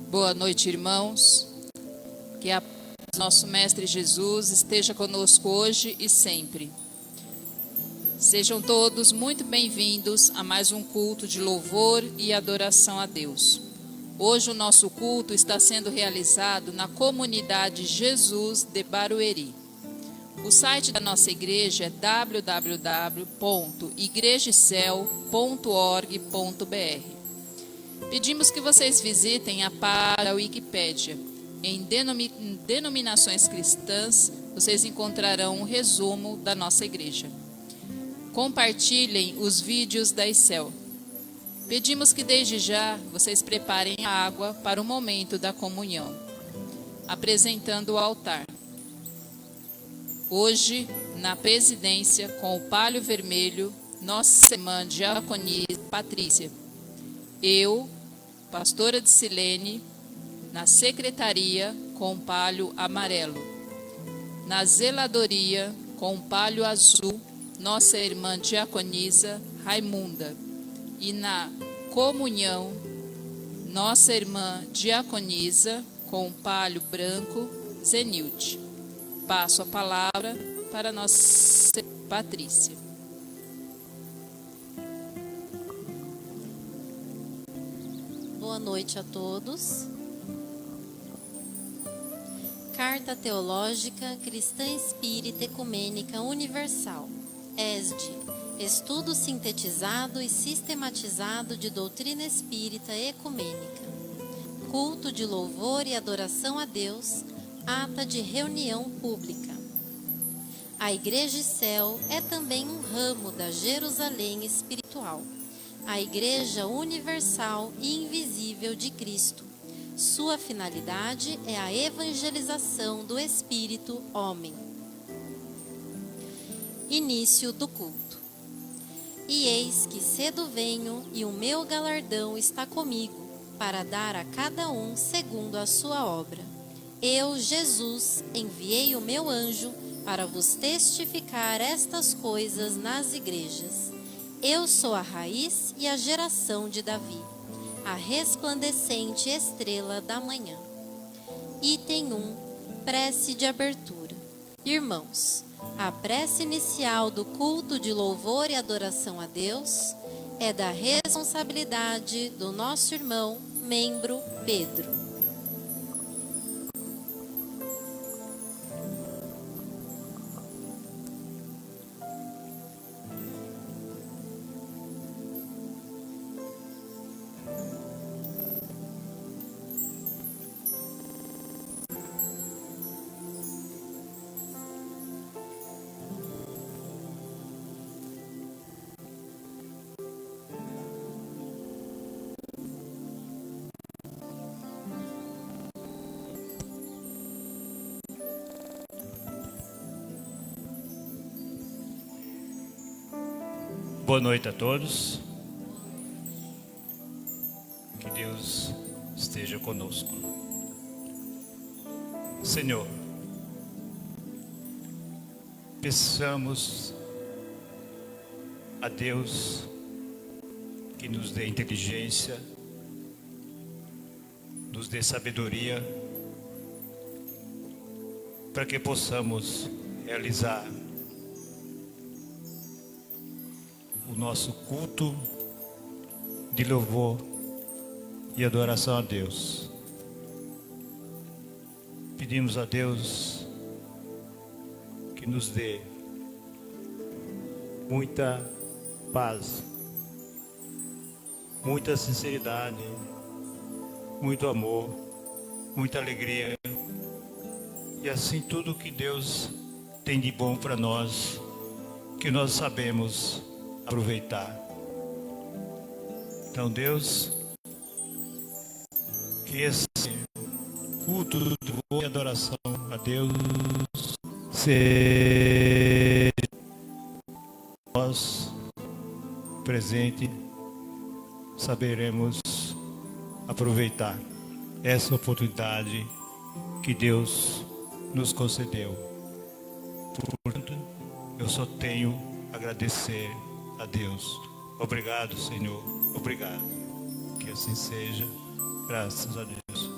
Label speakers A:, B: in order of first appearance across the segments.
A: Boa noite, irmãos. Que a paz do nosso Mestre Jesus esteja conosco hoje e sempre. Sejam todos muito bem-vindos a mais um culto de louvor e adoração a Deus. Hoje o nosso culto está sendo realizado na comunidade Jesus de Barueri. O site da nossa igreja é www.igrejacel.org.br. Pedimos que vocês visitem a página da Wikipédia. Em denominações cristãs, vocês encontrarão um resumo da nossa igreja. Compartilhem os vídeos da ICEL. Pedimos que desde já vocês preparem a água para o momento da comunhão, apresentando o altar. Hoje, na presidência, com o palho vermelho, nossa irmã diaconisa Patrícia. Eu, pastora de Silene, na secretaria, com palho amarelo. Na zeladoria, com palho azul, nossa irmã diaconisa Raimunda. E na comunhão, nossa irmã diaconisa, com palho branco, Zenilde. Passo a palavra para nossa Patrícia.
B: Boa noite a todos. Carta Teológica Cristã Espírita Ecumênica Universal. ESD. Estudo sintetizado e sistematizado de doutrina espírita ecumênica. Culto de louvor e adoração a Deus. Ata de reunião pública. A Igreja Céu é também um ramo da Jerusalém espiritual. A Igreja Universal e Invisível de Cristo. Sua finalidade é a evangelização do Espírito Homem. Início do culto. E eis que cedo venho, e o meu galardão está comigo, para dar a cada um segundo a sua obra. Eu, Jesus, enviei o meu anjo para vos testificar estas coisas nas igrejas. Eu sou a raiz e a geração de Davi, a resplandecente estrela da manhã. Item 1. Prece de abertura. Irmãos, a prece inicial do culto de louvor e adoração a Deus é da responsabilidade do nosso irmão, membro Pedro.
C: Boa noite a todos. Que Deus esteja conosco. Senhor, peçamos a Deus que nos dê inteligência, nos dê sabedoria, para que possamos realizar o nosso culto de louvor e adoração a Deus. Pedimos a Deus que nos dê muita paz, muita sinceridade, muito amor, muita alegria, e assim tudo que Deus tem de bom para nós, que nós sabemos aproveitar. Então, Deus, que esse culto de louvor e adoração a Deus seja nós presente, saberemos aproveitar essa oportunidade que Deus nos concedeu. Portanto, eu só tenho a agradecer a Deus. Obrigado, Senhor. Obrigado. Que assim seja. Graças a Deus.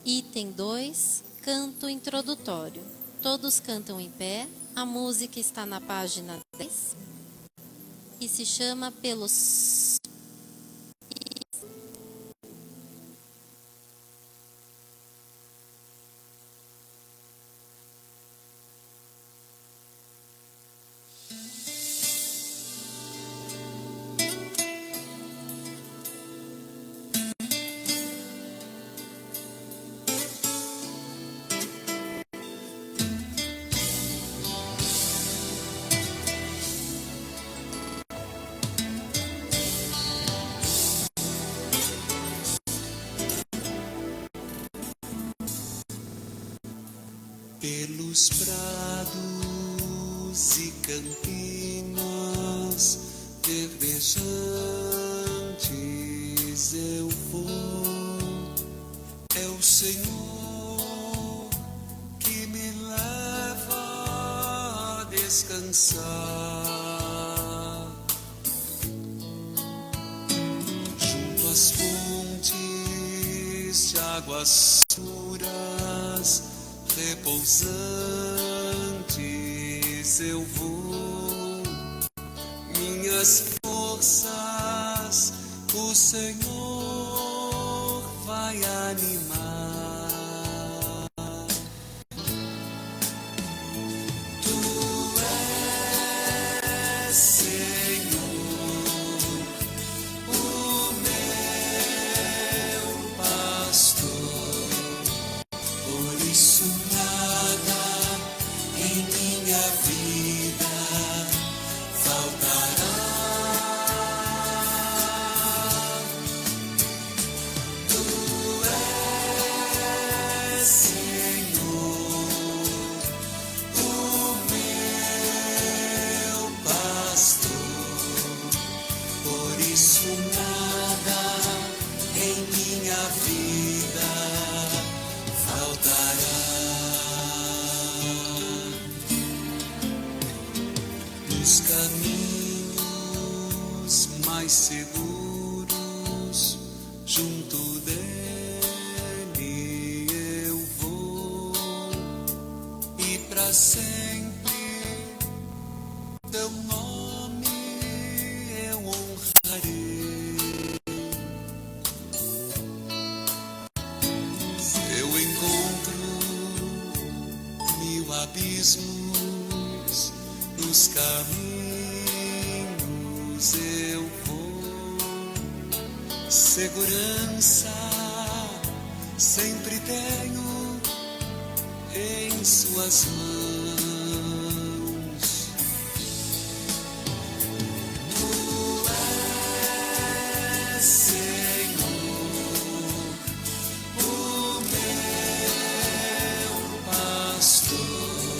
B: Item 2, canto introdutório. Todos cantam em pé. A música está na página 10 e se chama Pelos...
D: Pelos prados e campinas verdejantes eu vou. É o Senhor que me leva a descansar. Junto às fontes de águas puras, repousantes eu vou. Minhas forças o Senhor vai animar. Tu és, Senhor, o meu pastor, por isso nada em minha vida faltará. Tu és, Senhor, o meu pastor, por isso nada em minha vida faltará. Nos caminhos mais seguros, junto dele eu vou, e para sempre teu nome eu honrarei. Eu encontro mil abismos, nos caminhos eu vou. Segurança sempre tenho em suas mãos. Tu és, Senhor, o meu pastor,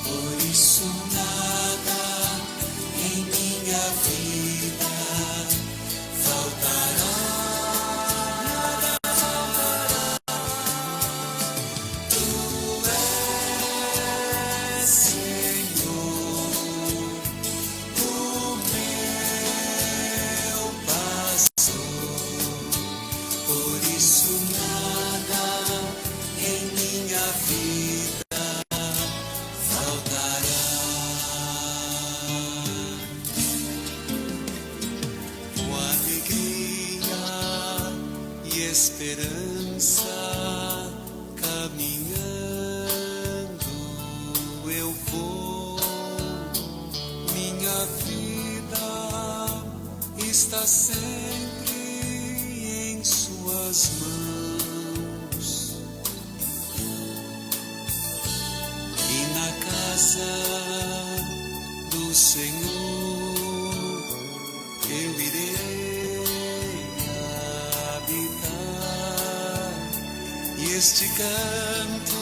D: por isso nada em minha vida faltará. Tu és, Senhor, o meu pastor, por isso nada em minha vida faltará. Com alegria e esperança caminhando eu vou. Minha vida está sempre em suas mãos. E na casa do Senhor eu irei habitar, e este canto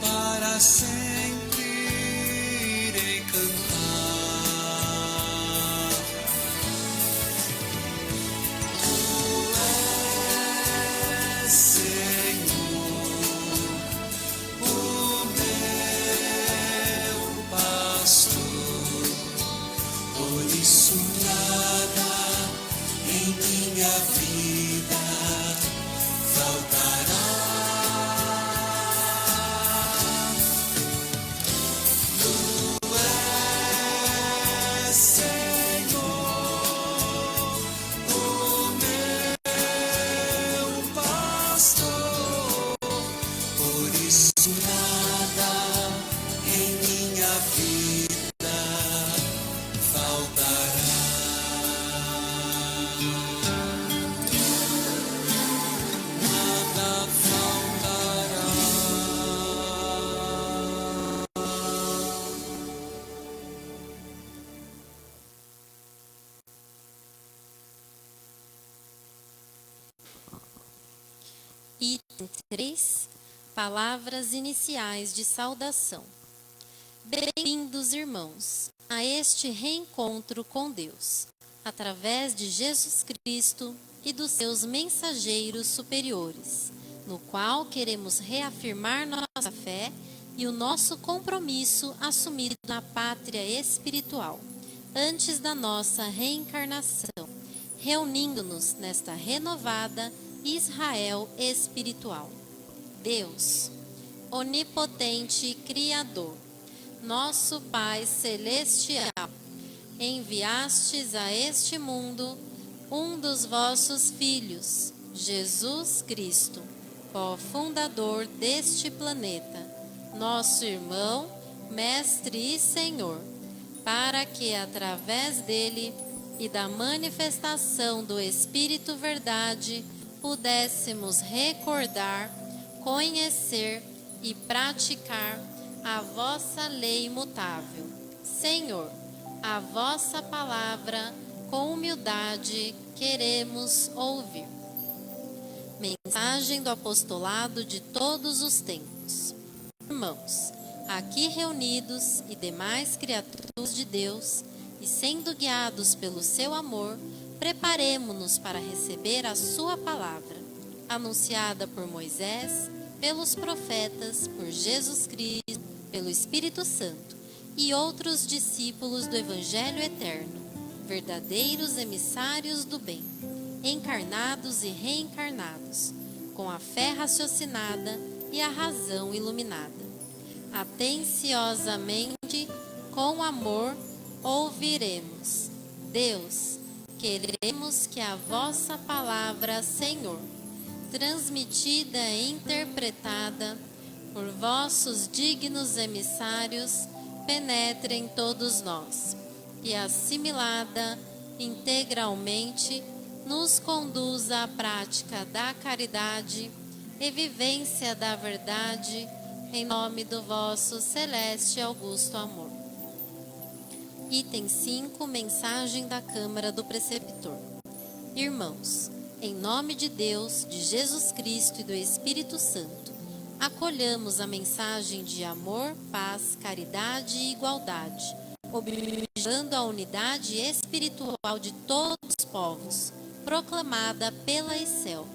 D: para sempre irei cantar. Tu és, Senhor, o meu pastor, por isso nada em minha vida faltará.
B: 3. Palavras iniciais de saudação. Bem-vindos, irmãos, a este reencontro com Deus, através de Jesus Cristo e dos seus mensageiros superiores, no qual queremos reafirmar nossa fé e o nosso compromisso assumido na pátria espiritual, antes da nossa reencarnação, reunindo-nos nesta renovada Israel espiritual. Deus, onipotente e Criador, nosso Pai Celestial, enviastes a este mundo um dos vossos filhos, Jesus Cristo, ó fundador deste planeta, nosso irmão, mestre e Senhor, para que através dele e da manifestação do Espírito Verdade pudéssemos recordar, conhecer e praticar a vossa lei imutável. Senhor, a vossa palavra com humildade queremos ouvir. Mensagem do apostolado de todos os tempos. Irmãos, aqui reunidos e demais criaturas de Deus, e sendo guiados pelo seu amor, preparemo-nos para receber a sua palavra, anunciada por Moisés, pelos profetas, por Jesus Cristo, pelo Espírito Santo e outros discípulos do Evangelho Eterno, verdadeiros emissários do bem, encarnados e reencarnados, com a fé raciocinada e a razão iluminada. Atenciosamente, com amor, ouviremos. Deus, queremos que a vossa palavra, Senhor, transmitida e interpretada por vossos dignos emissários, penetre em todos nós e, assimilada integralmente, nos conduza à prática da caridade e vivência da verdade, em nome do vosso celeste e augusto amor. Item 5. Mensagem da Câmara do Preceptor. Irmãos, em nome de Deus, de Jesus Cristo e do Espírito Santo, acolhamos a mensagem de amor, paz, caridade e igualdade, objetivando a unidade espiritual de todos os povos, proclamada pela Ecel,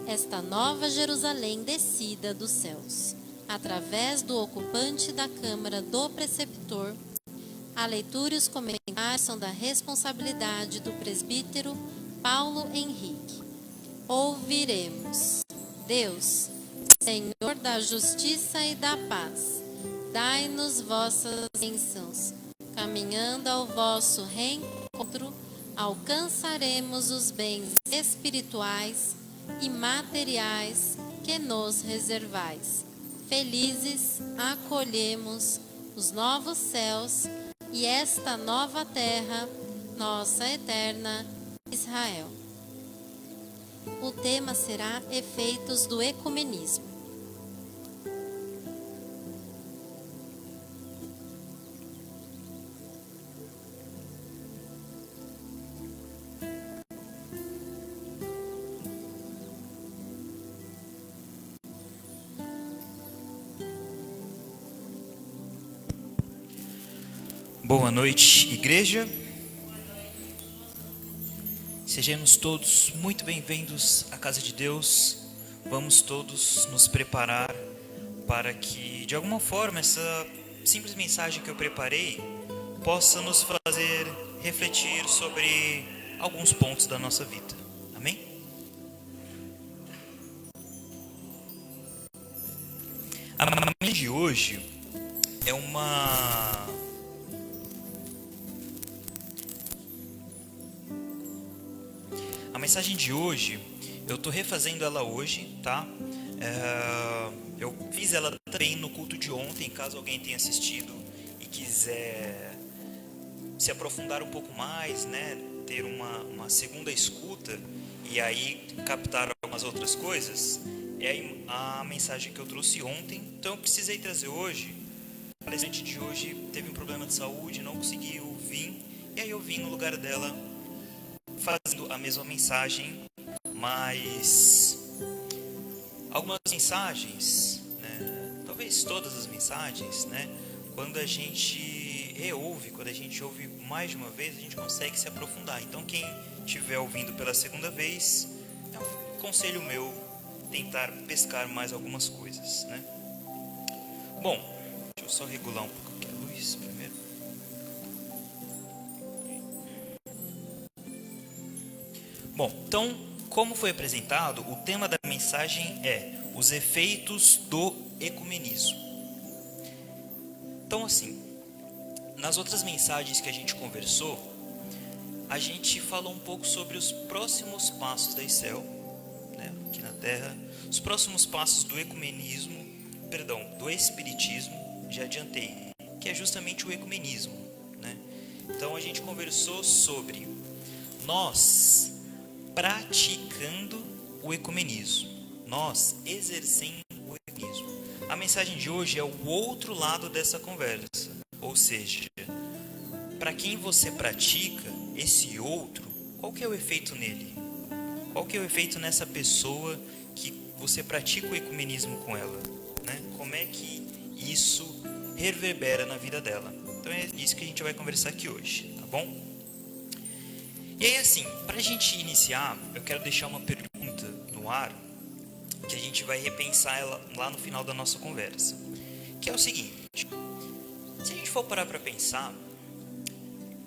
B: esta nova Jerusalém descida dos céus, através do ocupante da Câmara do Preceptor. A leitura e os comentários são da responsabilidade do presbítero Paulo Henrique. Ouviremos. Deus, Senhor da justiça e da paz, dai-nos vossas bênçãos. Caminhando ao vosso reencontro, alcançaremos os bens espirituais e materiais que nos reservais. Felizes acolhemos os novos céus e esta nova terra, nossa eterna Israel. O tema será efeitos do ecumenismo.
E: Boa noite, igreja. Sejamos todos muito bem-vindos à casa de Deus. Vamos todos nos preparar para que, de alguma forma, essa simples mensagem que eu preparei possa nos fazer refletir sobre alguns pontos da nossa vida. Amém? A mensagem de hoje é A mensagem de hoje, eu estou refazendo ela hoje, tá? Eu fiz ela também no culto de ontem, caso alguém tenha assistido e quiser se aprofundar um pouco mais, né? Ter uma segunda escuta e aí captar algumas outras coisas. É a mensagem que eu trouxe ontem, então eu precisei trazer hoje. A palestrante de hoje teve um problema de saúde, não conseguiu vir, e aí eu vim no lugar dela fazendo a mesma mensagem, mas algumas mensagens, né, talvez todas as mensagens, né, quando a gente reouve, quando a gente ouve mais de uma vez, a gente consegue se aprofundar. Então, quem estiver ouvindo pela segunda vez, é um conselho meu tentar pescar mais algumas coisas, né? Bom, deixa eu só regular um pouco aqui a luz primeiro. Bom, então, como foi apresentado, o tema da mensagem é os efeitos do ecumenismo. Então, assim, nas outras mensagens que a gente conversou, a gente falou um pouco sobre os próximos passos da ICEL, né, aqui na Terra, os próximos passos do ecumenismo, do espiritismo, já adiantei, que é justamente o ecumenismo, né? Então, a gente conversou sobre nós praticando o ecumenismo, nós exercendo o ecumenismo. A mensagem de hoje é o outro lado dessa conversa, ou seja, para quem você pratica esse outro, qual que é o efeito nele? Qual que é o efeito nessa pessoa que você pratica o ecumenismo com ela, né? Como é que isso reverbera na vida dela? Então é isso que a gente vai conversar aqui hoje, tá bom? E aí, assim, para a gente iniciar, eu quero deixar uma pergunta no ar, que a gente vai repensar ela lá no final da nossa conversa, que é o seguinte: se a gente for parar para pensar,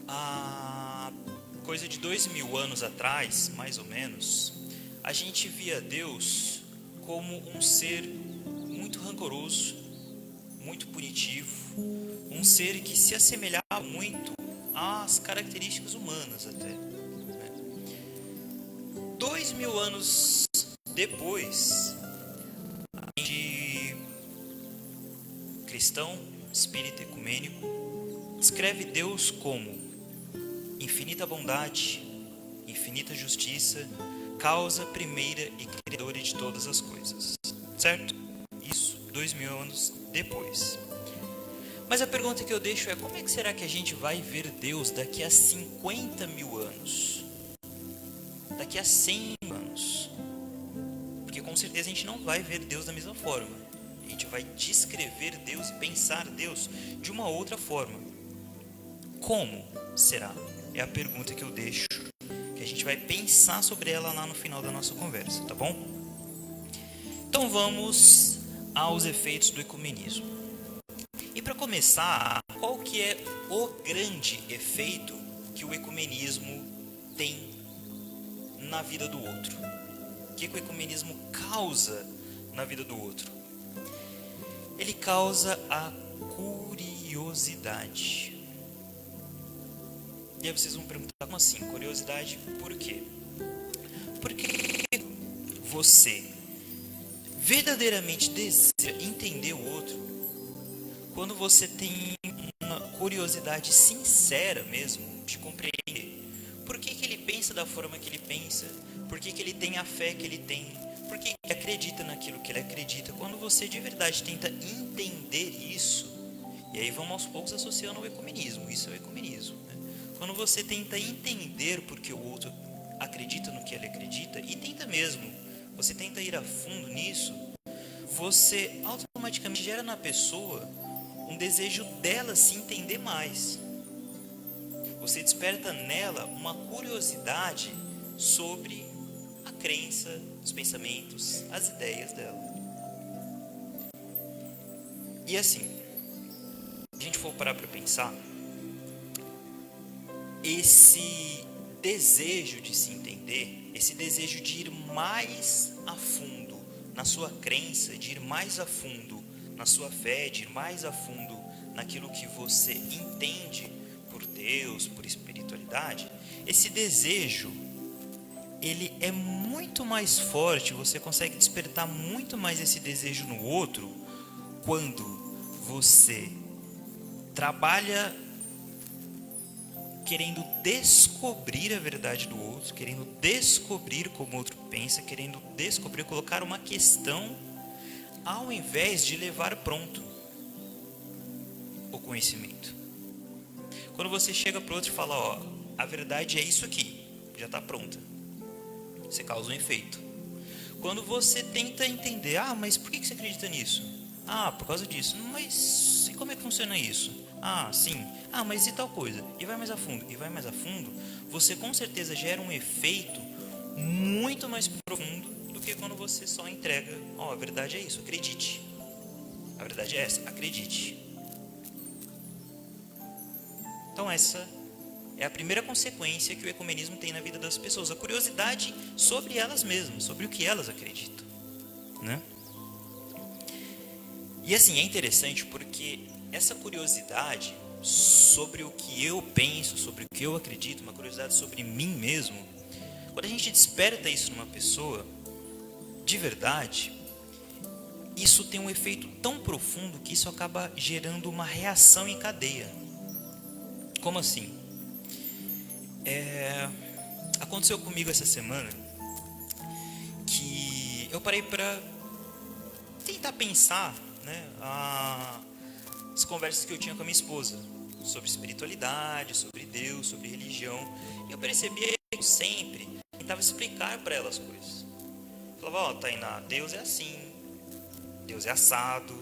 E: há coisa de 2000 anos atrás, mais ou menos, a gente via Deus como um ser muito rancoroso, muito punitivo, um ser que se assemelhava muito às características humanas até. 2000 anos depois, a gente, cristão, espírita, ecumênico, descreve Deus como infinita bondade, infinita justiça, causa primeira e criadora de todas as coisas. Certo? Isso 2000 anos depois. Mas a pergunta que eu deixo é: como é que será que a gente vai ver Deus daqui a 50 mil anos? Daqui a 100 anos? Porque com certeza a gente não vai ver Deus da mesma forma. A gente vai descrever Deus e pensar Deus de uma outra forma. Como será? É a pergunta que eu deixo, que a gente vai pensar sobre ela lá no final da nossa conversa, tá bom? Então vamos aos efeitos do ecumenismo. E para começar, qual que é o grande efeito que o ecumenismo tem na vida do outro? O que o ecumenismo causa na vida do outro? Ele causa a curiosidade. E aí vocês vão perguntar: como assim? Curiosidade por quê? Porque você verdadeiramente deseja entender o outro quando você tem uma curiosidade sincera mesmo de compreender por que ele pensa da forma que ele pensa, por que ele tem a fé que ele tem, por que ele acredita naquilo que ele acredita. Quando você de verdade tenta entender isso, e aí vamos aos poucos associando ao ecumenismo, isso é o ecumenismo, né? Quando você tenta entender por que o outro acredita no que ele acredita, e tenta mesmo, você tenta ir a fundo nisso, você automaticamente gera na pessoa um desejo dela se entender mais. Você desperta nela uma curiosidade sobre a crença, os pensamentos, as ideias dela. E assim, se a gente for parar para pensar, esse desejo de se entender, esse desejo de ir mais a fundo na sua crença, de ir mais a fundo na sua fé, de ir mais a fundo naquilo que você entende por Deus, por espiritualidade, esse desejo, ele é muito mais forte, você consegue despertar muito mais esse desejo no outro quando você trabalha querendo descobrir a verdade do outro, querendo descobrir como o outro pensa, querendo descobrir, colocar uma questão, ao invés de levar pronto o conhecimento. Quando você chega para o outro e fala: ó, a verdade é isso aqui, já está pronta, você causa um efeito. quando você tenta entender, mas por que você acredita nisso? Por causa disso. Mas e como é que funciona isso? Sim. Mas e tal coisa? E vai mais a fundo. E vai mais a fundo, você com certeza gera um efeito muito mais profundo do que quando você só entrega, a verdade é isso, acredite. A verdade é essa, acredite. Então essa é a primeira consequência que o ecumenismo tem na vida das pessoas, a curiosidade sobre elas mesmas, sobre o que elas acreditam, né? E assim, é interessante porque essa curiosidade sobre o que eu penso, sobre o que eu acredito, uma curiosidade sobre mim mesmo, quando a gente desperta isso numa pessoa, de verdade, isso tem um efeito tão profundo que isso acaba gerando uma reação em cadeia. Como assim? Aconteceu comigo essa semana que eu parei para tentar pensar, né, as conversas que eu tinha com a minha esposa sobre espiritualidade, sobre Deus, sobre religião. E eu percebia que eu sempre tentava explicar para ela as coisas. Eu falava, Tainá, Deus é assim, Deus é assado,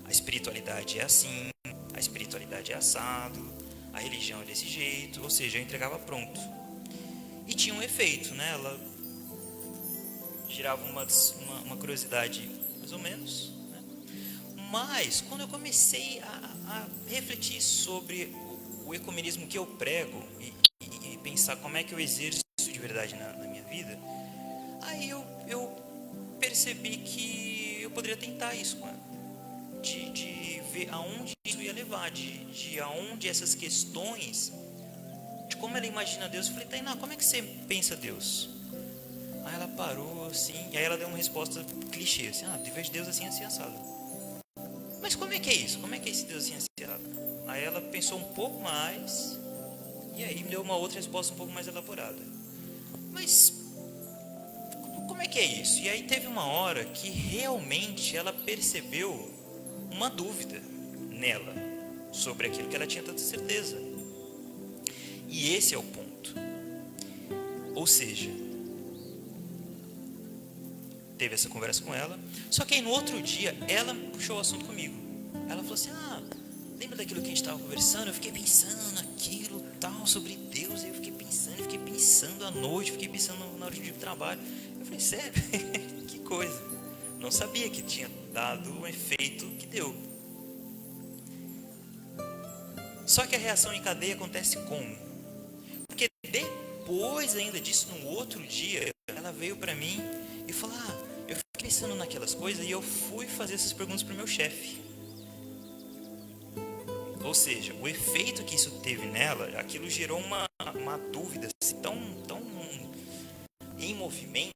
E: a espiritualidade é assim, a espiritualidade é assado, a religião é desse jeito. Ou seja, eu entregava pronto. E tinha um efeito, né? Ela gerava uma curiosidade, mais ou menos, né? Mas, quando eu comecei a refletir sobre o ecumenismo que eu prego e pensar como é que eu exerço isso de verdade na minha vida, aí eu percebi que eu poderia tentar isso com ela. De ver aonde isso ia levar, de aonde essas questões, de como ela imagina Deus. Eu falei, Tainá, como é que você pensa Deus? Aí ela parou assim, e aí ela deu uma resposta clichê, assim, de vez de Deus assim, assim, assado. Mas como é que é isso? Como é que é esse Deus assim, assim, assado? Aí ela pensou um pouco mais, e aí me deu uma outra resposta um pouco mais elaborada. Mas como é que é isso? E aí teve uma hora que realmente ela percebeu uma dúvida nela sobre aquilo que ela tinha tanta certeza. E esse é o ponto. Ou seja, teve essa conversa com ela, só que aí no outro dia ela puxou o assunto comigo. Ela falou assim, lembra daquilo que a gente estava conversando? Eu fiquei pensando naquilo tal, sobre Deus. Aí eu fiquei pensando à noite, fiquei pensando na hora de ir pro trabalho. Eu falei, sério? Que coisa. Não sabia que tinha dado o efeito que deu. Só que a reação em cadeia acontece como? Porque depois ainda disso, no outro dia, ela veio para mim e falou, eu fiquei pensando naquelas coisas e eu fui fazer essas perguntas para o meu chefe. Ou seja, o efeito que isso teve nela, aquilo gerou uma dúvida assim, tão em movimento.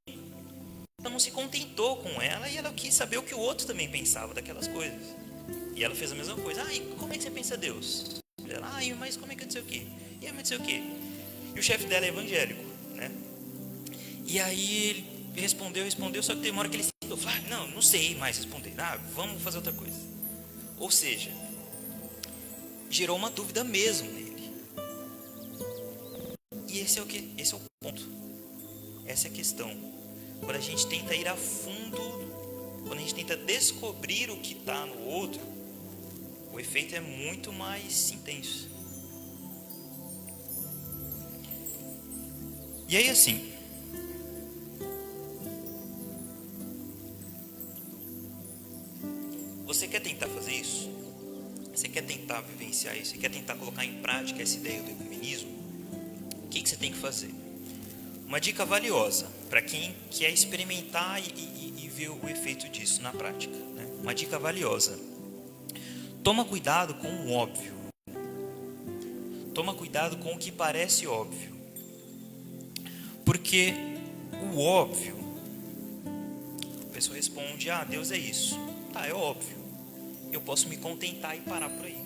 E: Ela não se contentou com ela e ela quis saber o que o outro também pensava daquelas coisas. E ela fez a mesma coisa. E como é que você pensa Deus? Ela, mas como é que eu não sei o quê? E aí, não sei o quê? E o chefe dela é evangélico, né? E aí ele respondeu, só que tem uma hora que ele se falou, não sei mais responder. Vamos fazer outra coisa. Ou seja, gerou uma dúvida mesmo nele. E esse é o ponto. Essa é a questão. Quando a gente tenta ir a fundo, quando a gente tenta descobrir o que está no outro, o efeito é muito mais intenso. E aí assim, você quer tentar fazer isso? Você quer tentar vivenciar isso? Você quer tentar colocar em prática essa ideia do ecumenismo? O que você tem que fazer? Uma dica valiosa para quem quer experimentar e ver o efeito disso na prática, né? Uma dica valiosa. Toma cuidado com o óbvio. Toma cuidado com o que parece óbvio. Porque o óbvio, a pessoa responde, Deus é isso. É óbvio. Eu posso me contentar e parar por aí.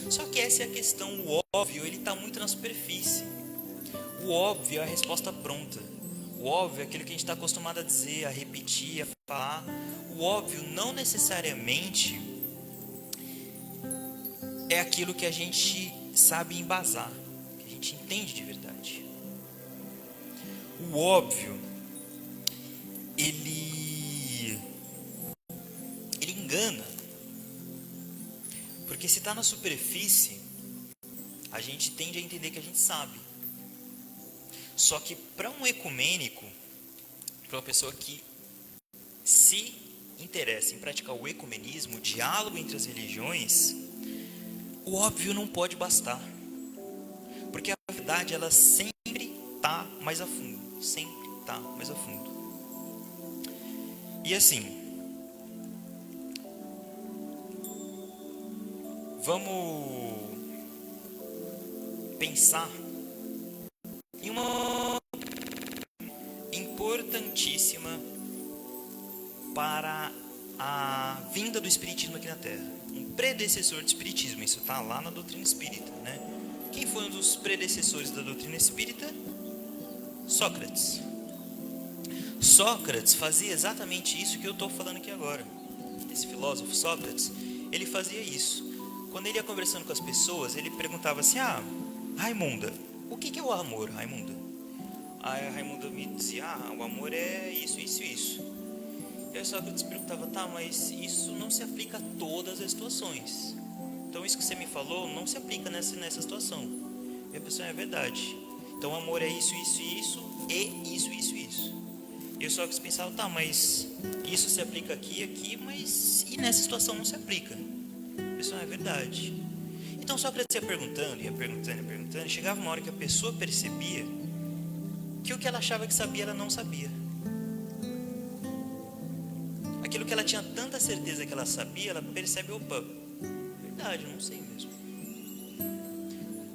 E: Só que essa é a questão. O óbvio, ele está muito na superfície. O óbvio é a resposta pronta. O óbvio é aquilo que a gente está acostumado a dizer, a repetir, a falar. O óbvio não necessariamente é aquilo que a gente sabe embasar, que a gente entende de verdade. O óbvio ele engana. Porque se está na superfície, a gente tende a entender que a gente sabe. Só que para um ecumênico, para uma pessoa que se interessa em praticar o ecumenismo, o diálogo entre as religiões, o óbvio não pode bastar. Porque a verdade, ela sempre está mais a fundo. Sempre está mais a fundo. E assim, vamos pensar em uma importantíssima para a vinda do Espiritismo aqui na Terra. Um predecessor do Espiritismo, isso está lá na doutrina espírita, né? Quem foi um dos predecessores da doutrina espírita? Sócrates. Sócrates fazia exatamente isso que eu estou falando aqui agora. Esse filósofo Sócrates, ele fazia isso. Quando ele ia conversando com as pessoas, ele perguntava assim: Raimunda, o que é o amor, Raimunda? Aí a Raimunda me dizia: o amor é isso, isso e isso. E aí Sócrates perguntava: tá, mas isso não se aplica a todas as situações. Então isso que você me falou não se aplica nessa situação. E a pessoa: é verdade. Então o amor é isso, isso e isso, e isso, isso e isso. E o Sócrates pensava: tá, mas isso se aplica aqui, mas e nessa situação não se aplica. A pessoa: é verdade. Então Sócrates ia perguntando, e chegava uma hora que a pessoa percebia que o que ela achava que sabia, ela não sabia. Aquilo que ela tinha tanta certeza que ela sabia, ela percebe: opa, verdade, eu não sei mesmo.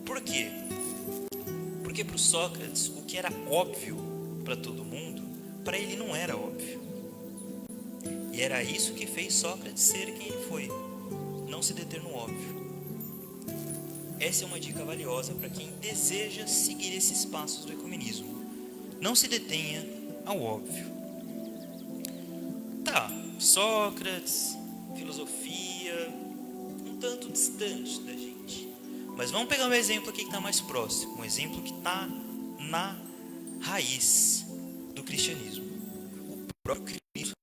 E: Por quê? Porque para o Sócrates, o que era óbvio para todo mundo, para ele não era óbvio. E era isso que fez Sócrates ser quem ele foi. Não se deter no óbvio. Essa é uma dica valiosa para quem deseja seguir esses passos do ecumenismo. Não se detenha ao óbvio. Tá, Sócrates, filosofia, um tanto distante da gente. Mas vamos pegar um exemplo aqui que está mais próximo. Um exemplo que está na raiz do cristianismo. O próprio Cristo.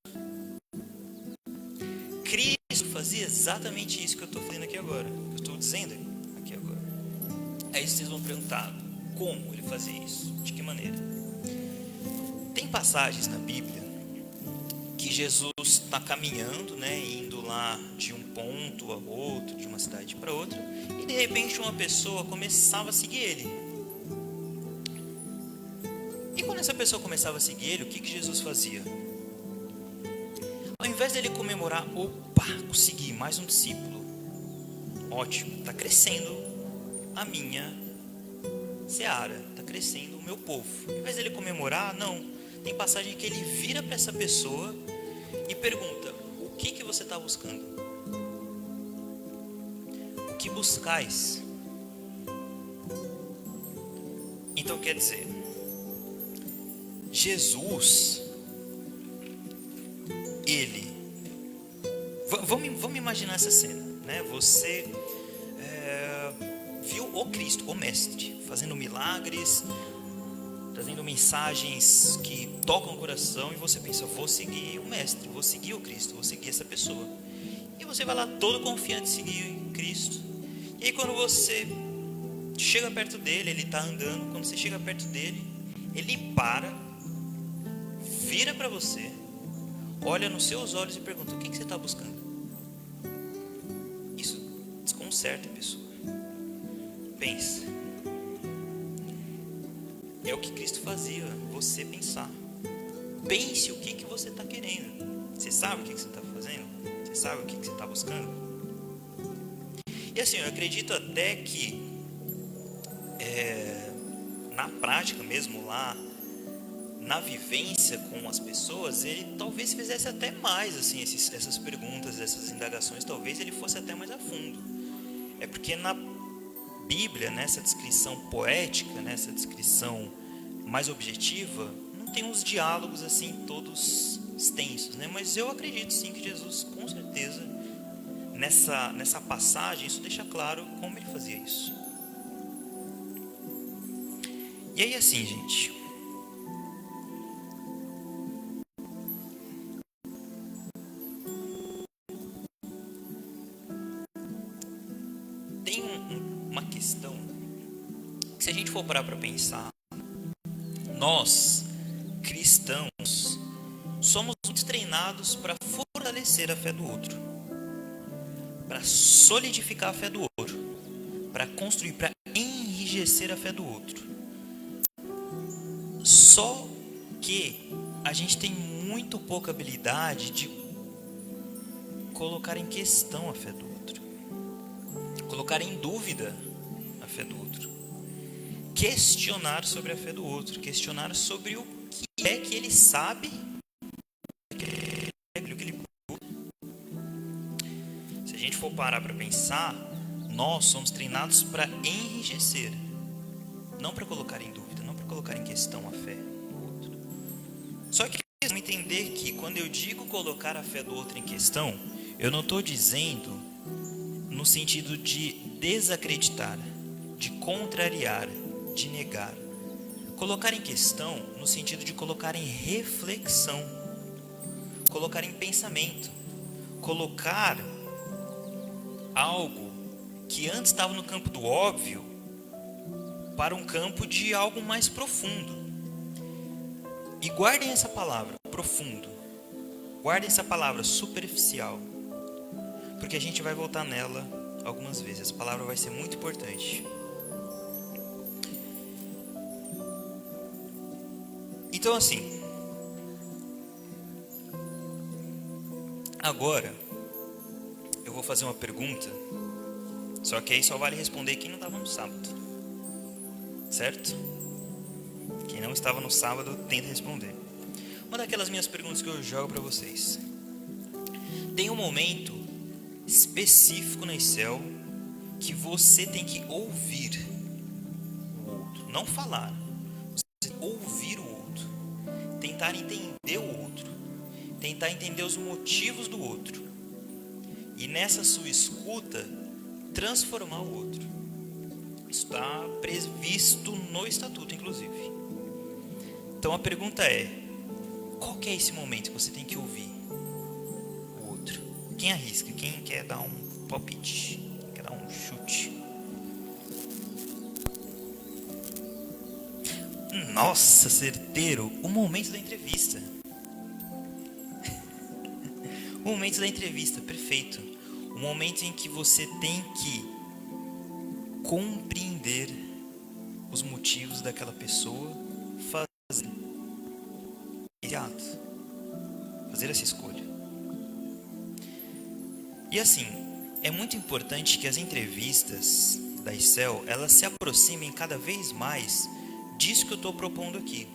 E: Cristo fazia exatamente isso que eu estou fazendo aqui agora. Que eu estou dizendo aqui agora. Aí vocês vão perguntar: como ele fazia isso? De que maneira? Tem passagens na Bíblia que Jesus está caminhando, né, indo lá de um ponto a outro, de uma cidade para outra, e de repente uma pessoa começava a seguir ele. E quando essa pessoa começava a seguir ele, o que Jesus fazia? Ao invés dele comemorar: opa, consegui mais um discípulo, ótimo, está crescendo a minha seara, está crescendo o meu povo. Ao invés dele comemorar, não. Tem passagem que ele vira para essa pessoa e pergunta: o que você está buscando? O que buscais? Então quer dizer, Jesus, ele... Vamos imaginar essa cena, né? Você viu o Cristo, o Mestre, fazendo milagres, trazendo mensagens que tocam o coração, e você pensa: vou seguir o Mestre, vou seguir o Cristo, vou seguir essa pessoa. E você vai lá todo confiante seguir Cristo. E aí quando você chega perto dele, ele está andando, quando você chega perto dele, ele para, vira para você, olha nos seus olhos e pergunta: o que você está buscando? Isso desconcerta a pessoa. Pensa. É o que Cristo fazia você pensar. Pense o que você está querendo. Você sabe o que você está fazendo? Você sabe o que você está buscando? E assim, eu acredito até que na prática mesmo, lá na vivência com as pessoas, ele talvez fizesse até mais assim, essas perguntas, essas indagações, talvez ele fosse até mais a fundo. É porque na Bíblia, nessa descrição poética, nessa descrição mais objetiva, não tem uns diálogos assim todos extensos, né? Mas eu acredito sim que Jesus, com certeza, nessa passagem, isso deixa claro como ele fazia isso. E aí assim, gente, uma questão que, se a gente for parar para pensar, nós, cristãos, somos muito treinados para fortalecer a fé do outro, para solidificar a fé do outro, para construir, para enrijecer a fé do outro. Só que a gente tem muito pouca habilidade de colocar em questão a fé do outro, colocar em dúvida a fé do outro, questionar sobre a fé do outro, questionar sobre o que é que ele sabe, aquilo que ele... Se a gente for parar para pensar, nós somos treinados para enrijecer, não para colocar em dúvida, não para colocar em questão a fé do outro. Só que vamos entender que quando eu digo colocar a fé do outro em questão, eu não estou dizendo no sentido de desacreditar, de contrariar, de negar. Colocar em questão no sentido de colocar em reflexão, colocar em pensamento, colocar algo que antes estava no campo do óbvio para um campo de algo mais profundo. E guardem essa palavra, profundo. Guardem essa palavra, superficial. Porque a gente vai voltar nela algumas vezes. Essa palavra vai ser muito importante. Então, assim, agora eu vou fazer uma pergunta, só que aí só vale responder quem não estava no sábado, certo? Quem não estava no sábado tenta responder. Uma daquelas minhas perguntas que eu jogo para vocês: tem um momento específico na Excel que você tem que ouvir o outro, não falar, você ouvir o outro, tentar entender o outro, tentar entender os motivos do outro, e nessa sua escuta transformar o outro. Isso está previsto no estatuto, inclusive. Então a pergunta é: qual que é esse momento que você tem que ouvir o outro? Quem arrisca? Quem quer dar um palpite? Quer dar um chute? Nossa, certeiro! O momento da entrevista. O momento da entrevista, perfeito. O momento em que você tem que compreender os motivos daquela pessoa fazer esse ato, fazer essa escolha. E assim, é muito importante que as entrevistas da Excel, elas se aproximem cada vez mais disso que eu estou propondo aqui.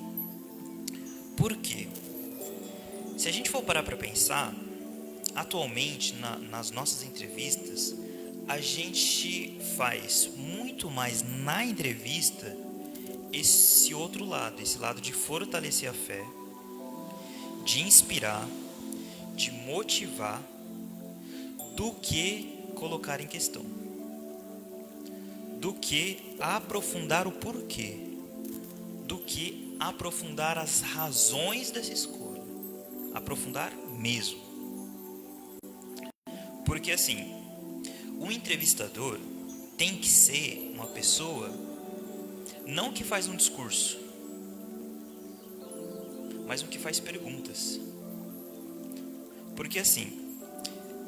E: Por quê? Se a gente for parar para pensar, atualmente nas nossas entrevistas, a gente faz muito mais na entrevista esse outro lado, esse lado de fortalecer a fé, de inspirar, de motivar, do que colocar em questão, do que aprofundar o porquê, do que aprofundar as razões dessa escolha, aprofundar mesmo. Porque assim, o entrevistador tem que ser uma pessoa não que faz um discurso, mas um que faz perguntas. Porque assim,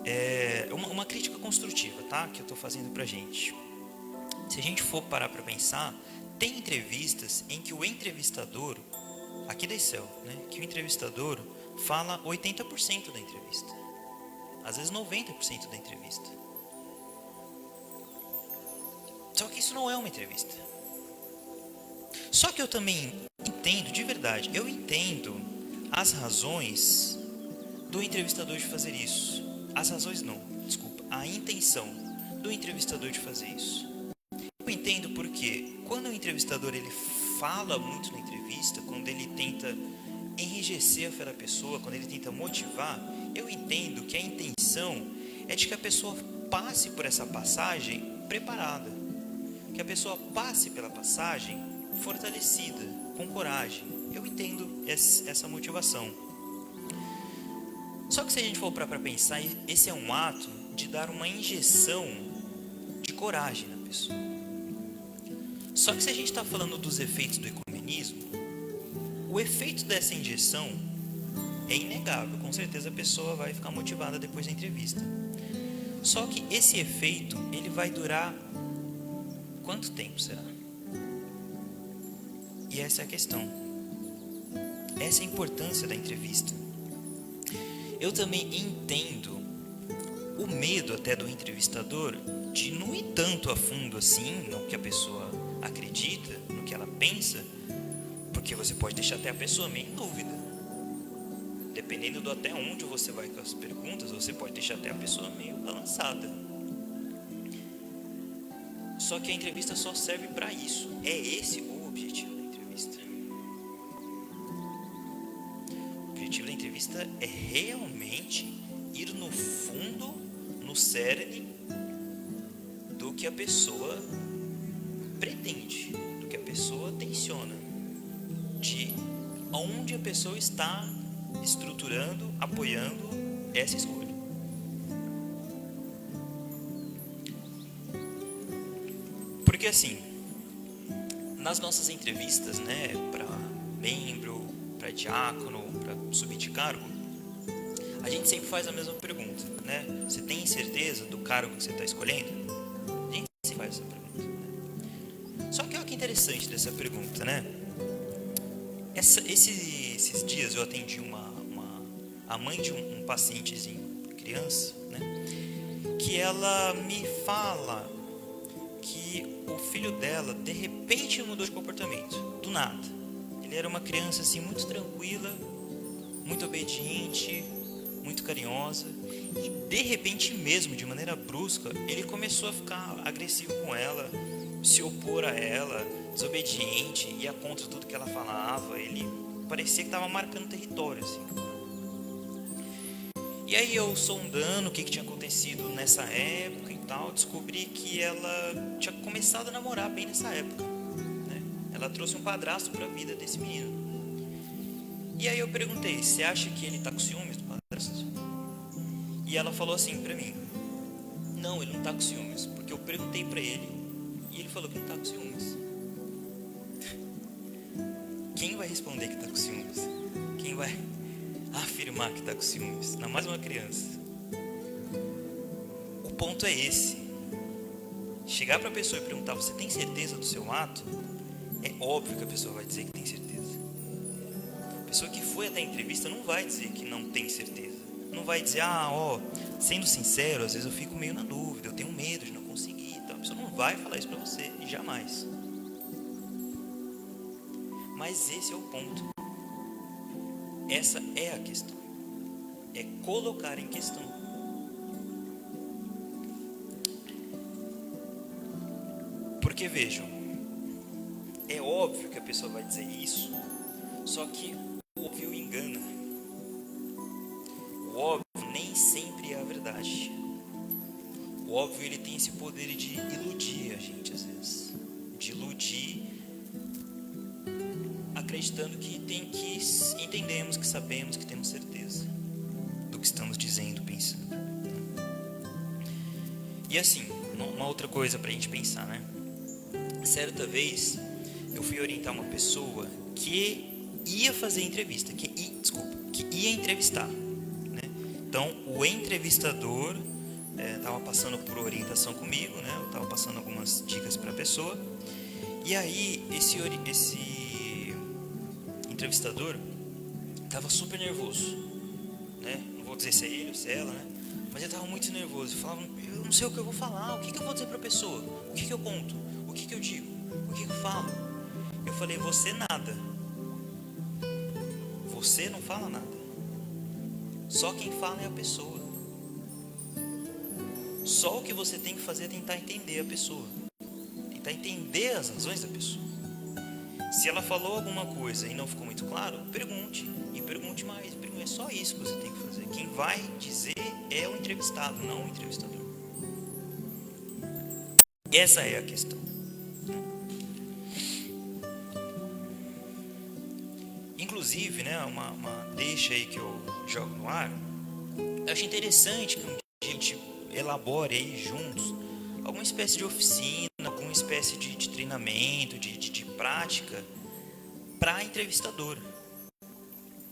E: é uma crítica construtiva, tá? Que eu estou fazendo pra gente. Se a gente for parar para pensar, tem entrevistas em que o entrevistador, aqui da Excel, né? Que o entrevistador fala 80% da entrevista, às vezes 90% da entrevista. Só que isso não é uma entrevista. Só que eu também entendo, de verdade, eu entendo as razões do entrevistador de fazer isso. As razões não, desculpa, a intenção do entrevistador de fazer isso. Eu entendo porque quando o entrevistador ele fala muito na entrevista, quando ele tenta enrijecer a fé da pessoa, quando ele tenta motivar, eu entendo que a intenção é de que a pessoa passe por essa passagem preparada, que a pessoa passe pela passagem fortalecida, com coragem. Eu entendo essa motivação. Só que se a gente for para pensar, esse é um ato de dar uma injeção de coragem na pessoa. Só que se a gente está falando dos efeitos do ecumenismo, o efeito dessa injeção é inegável. Com certeza a pessoa vai ficar motivada depois da entrevista. Só que esse efeito, ele vai durar quanto tempo será? E essa é a questão. Essa é a importância da entrevista. Eu também entendo o medo até do entrevistador de não ir tanto a fundo assim no que a pessoa acredita, no que ela pensa, porque você pode deixar até a pessoa meio em dúvida. Dependendo do até onde você vai com as perguntas, você pode deixar até a pessoa meio balançada. Só que a entrevista só serve para isso. É esse o objetivo da entrevista. O objetivo da entrevista é realmente ir no fundo, no cerne do que a pessoa pretende, do que a pessoa tenciona, de onde a pessoa está estruturando, apoiando essa escolha. Porque assim, nas nossas entrevistas, né, para membro, para diácono, para subir de cargo, a gente sempre faz a mesma pergunta, né? Você tem certeza do cargo que você está escolhendo? A gente sempre faz essa pergunta, né? Só que olha que interessante dessa pergunta, né? Esses dias eu atendi a mãe de um pacientezinho, criança, né? Que ela me fala que o filho dela de repente mudou de comportamento, do nada. Ele era uma criança assim muito tranquila, muito obediente, muito carinhosa, e de repente mesmo, de maneira brusca, ele começou a ficar agressivo com ela, se opor a ela, desobediente, ia contra tudo que ela falava. Ele parecia que estava marcando território assim. E aí eu sondando o que tinha acontecido nessa época e tal, descobri que ela tinha começado a namorar bem nessa época, né? Ela trouxe um padrasto para a vida desse menino. E aí eu perguntei, você acha que ele tá com ciúmes do padrasto? E ela falou assim para mim, não, ele não tá com ciúmes, porque eu perguntei para ele e ele falou que não tá com ciúmes. Quem vai responder que tá com ciúmes? Quem vai afirmar que está com ciúmes? Ainda mais uma criança. O ponto é esse. Chegar para a pessoa e perguntar, você tem certeza do seu ato? É óbvio que a pessoa vai dizer que tem certeza. A pessoa que foi até a entrevista não vai dizer que não tem certeza. Não vai dizer, sendo sincero, às vezes eu fico meio na dúvida, eu tenho medo de não conseguir. Então a pessoa não vai falar isso para você, jamais. Mas esse é o ponto. Essa é a questão. É colocar em questão. Porque vejam, é óbvio que a pessoa vai dizer isso, só que o óbvio engana. O óbvio nem sempre é a verdade. O óbvio, ele tem esse poder de iludir a gente às vezes. De iludir, acreditando que entendemos, que sabemos, que temos certeza do que estamos dizendo, pensando. E assim, uma outra coisa pra gente pensar, né? Certa vez eu fui orientar uma pessoa que ia fazer entrevista, que ia entrevistar, né? Então o entrevistador estava passando por orientação comigo, né? Eu estava passando algumas dicas para a pessoa, e aí esse entrevistador estava super nervoso, né? Não vou dizer se é ele ou se é ela, né? Mas ele estava muito nervoso. Eu falava, eu não sei o que eu vou falar, o que eu vou dizer para a pessoa, o que eu conto, o que eu digo, o que eu falo. Eu falei, você nada, você não fala nada, só quem fala é a pessoa. Só o que você tem que fazer é tentar entender a pessoa, tentar entender as razões da pessoa. Se ela falou alguma coisa e não ficou muito claro, pergunte, e pergunte mais. É só isso que você tem que fazer. Quem vai dizer é o entrevistado, não o entrevistador. Essa é a questão. Inclusive, né, uma deixa aí que eu jogo no ar. Eu acho interessante que um dia a gente elabore aí juntos alguma espécie de oficina, alguma espécie de treinamento, de prática para entrevistador,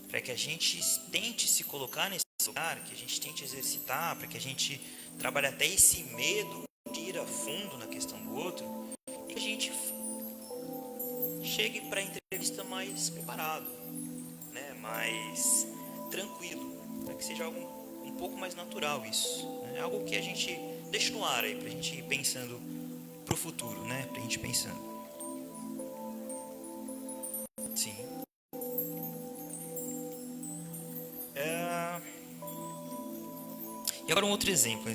E: para que a gente tente se colocar nesse lugar, que a gente tente exercitar, para que a gente trabalhe até esse medo de ir a fundo na questão do outro e que a gente chegue para a entrevista mais preparado, né? Mais tranquilo, para que seja algo um pouco mais natural isso, né? Algo que a gente deixa no ar aí, para a gente ir pensando para o futuro, né? Para a gente pensando. Sim. E agora um outro exemplo,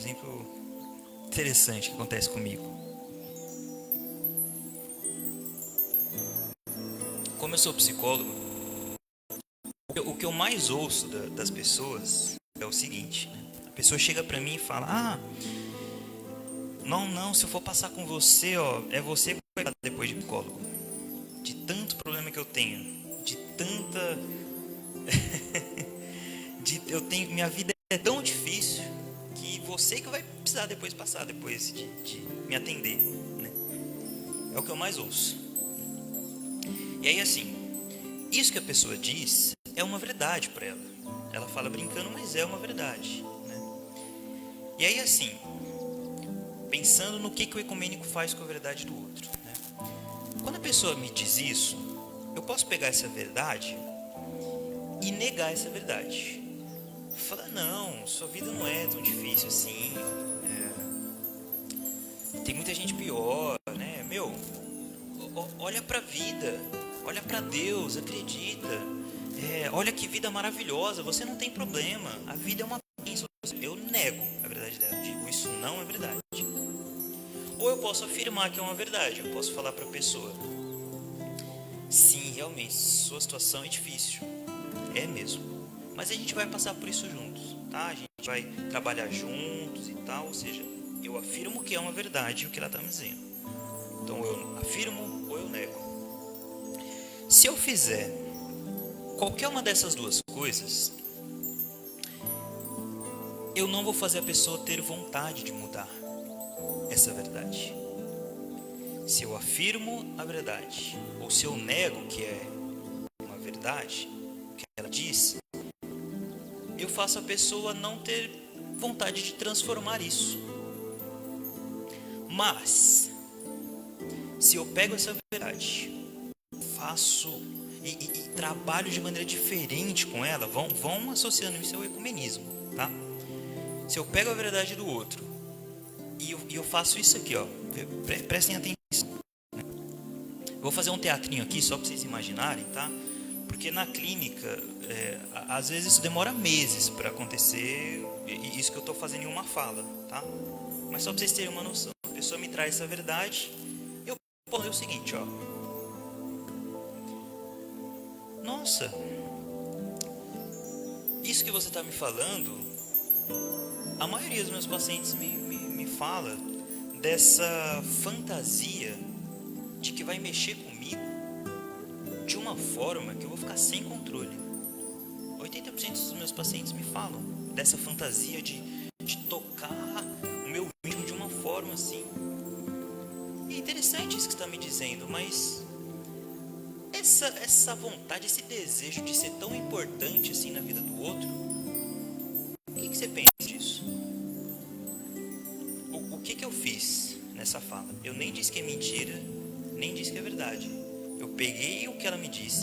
E: interessante que acontece comigo. Como eu sou psicólogo, o que eu mais ouço das pessoas é o seguinte, né? A pessoa chega pra mim e fala: não, se eu for passar com você, ó, é você que vai dar depois de psicólogo. De tanto problema que eu tenho, de tanta... minha vida é tão difícil que você que vai precisar depois passar, depois de me atender, né? É o que eu mais ouço. E aí assim, isso que a pessoa diz é uma verdade para ela. Ela fala brincando, mas é uma verdade, né? E aí assim, pensando no que o ecumênico faz com a verdade do outro, né? Quando a pessoa me diz isso, eu posso pegar essa verdade e negar essa verdade. Falar: não, sua vida não é tão difícil assim, tem muita gente pior, né? Meu, olha pra vida, olha pra Deus, acredita, olha que vida maravilhosa, você não tem problema, a vida é uma bênção. Eu nego a verdade dela, digo: isso não é verdade. Ou eu posso afirmar que é uma verdade, eu posso falar pra pessoa: sim, realmente, sua situação é difícil, é mesmo, mas a gente vai passar por isso juntos, tá? A gente vai trabalhar juntos e tal, ou seja, eu afirmo que é uma verdade o que ela está me dizendo. Então eu afirmo ou eu nego. Se eu fizer qualquer uma dessas duas coisas, eu não vou fazer a pessoa ter vontade de mudar essa verdade. Se eu afirmo a verdade, ou se eu nego que é uma verdade, o que ela diz, eu faço a pessoa não ter vontade de transformar isso. Mas, se eu pego essa verdade, faço e trabalho de maneira diferente com ela, vão associando isso ao ecumenismo, tá? Se eu pego a verdade do outro e eu faço isso aqui, ó, prestem atenção. Eu vou fazer um teatrinho aqui só para vocês imaginarem, tá? Porque na clínica, às vezes isso demora meses para acontecer, isso que eu estou fazendo em uma fala, tá? Mas só para vocês terem uma noção, a pessoa me traz essa verdade, eu posso dizer o seguinte, ó: nossa, isso que você está me falando, a maioria dos meus pacientes me fala dessa fantasia de que vai mexer comigo de uma forma que eu vou ficar sem controle. 80% dos meus pacientes me falam dessa fantasia de tocar o meu íntimo de uma forma assim. E é interessante isso que você está me dizendo, mas essa vontade, esse desejo de ser tão importante assim na vida do outro, o que você pensa disso? O que eu fiz nessa fala? Eu nem disse que é mentira, nem disse que é verdade. Eu peguei o que ela me disse,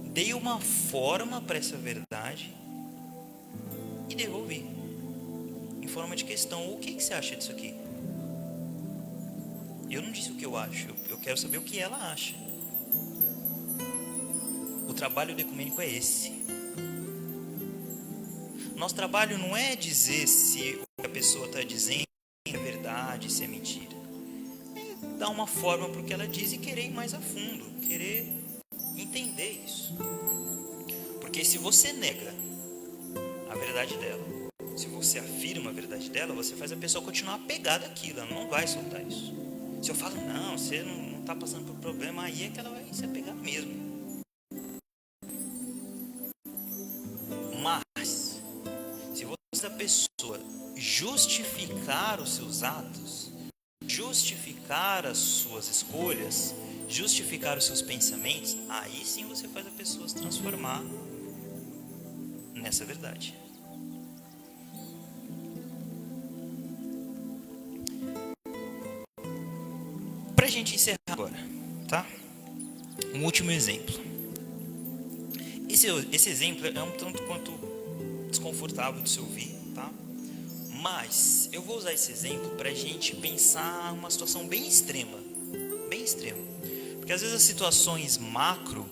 E: dei uma forma para essa verdade e devolvi em forma de questão. O que você acha disso aqui? Eu não disse o que eu acho, eu quero saber o que ela acha. O trabalho do ecumênico é esse. Nosso trabalho não é dizer se o que a pessoa está dizendo é verdade, se é mentira. É dar uma forma para o que ela diz e querer ir mais a fundo, querer entender isso. Porque se você nega a verdade dela, se você afirma a verdade dela, você faz a pessoa continuar apegada àquilo, ela não vai soltar isso. Se eu falo: não, você não está passando por problema, aí é que ela vai se apegar mesmo. Mas, se você, a pessoa, justificar os seus atos, justificar as suas escolhas, justificar os seus pensamentos, aí sim você faz a pessoa se transformar nessa verdade. Pra gente encerrar agora, tá? Um último exemplo. Esse exemplo é um tanto quanto desconfortável de se ouvir, tá? Mas eu vou usar esse exemplo para a gente pensar uma situação bem extrema, porque às vezes as situações macro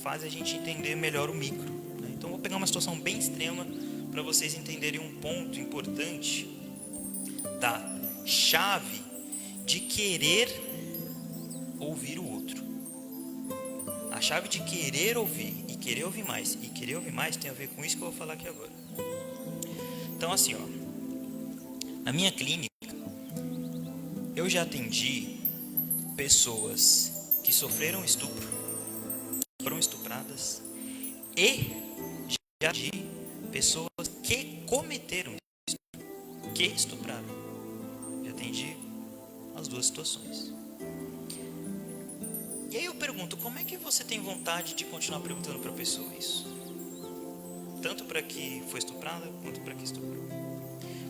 E: fazem a gente entender melhor o micro, né? Então eu vou pegar uma situação bem extrema para vocês entenderem um ponto importante da chave de querer ouvir o outro. A chave de querer ouvir e querer ouvir mais e querer ouvir mais tem a ver com isso que eu vou falar aqui agora. Então assim, ó, na minha clínica eu já atendi pessoas que sofreram estupro, foram estupradas, e já atendi pessoas que cometeram estupro, que estupraram. Já atendi as duas situações. E aí eu pergunto, como é que você tem vontade de continuar perguntando para a pessoa isso? Tanto para que foi estuprada, quanto para que estuprou.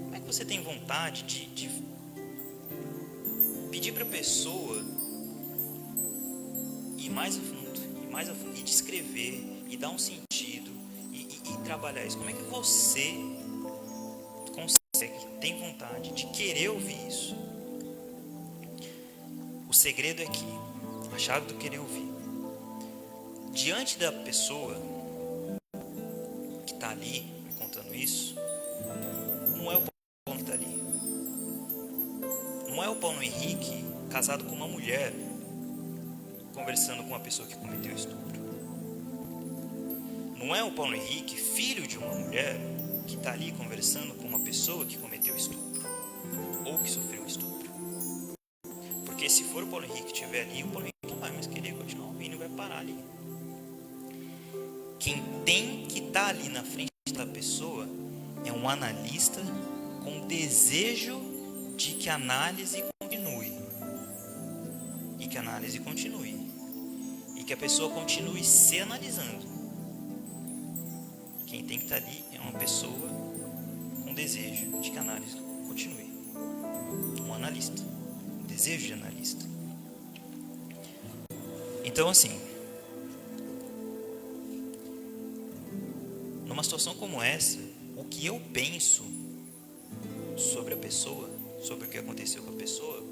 E: Como é que você tem vontade de pedir para a pessoa ir mais a fundo, e descrever, e dar um sentido, e trabalhar isso? Como é que você consegue, tem vontade de querer ouvir isso? O segredo é que a chave do querer ouvir, diante da pessoa que está ali me contando isso, não é o Paulo que está ali, não é o Paulo Henrique casado com uma mulher conversando com uma pessoa que cometeu estupro, não é o Paulo Henrique, filho de uma mulher, que está ali conversando com uma pessoa que cometeu estupro ou que sofreu estupro. Porque se for o Paulo Henrique que estiver ali, o Paulo Henrique não vai mais querer continuar ouvindo e vai parar ali. Quem tem que estar ali na frente da pessoa é um analista com desejo de que a análise continue. E que a análise continue. E que a pessoa continue se analisando. Quem tem que estar ali é uma pessoa com desejo de que a análise continue. Um analista. Desejo de analista. Então assim, numa situação como essa, o que eu penso sobre a pessoa, sobre o que aconteceu com a pessoa,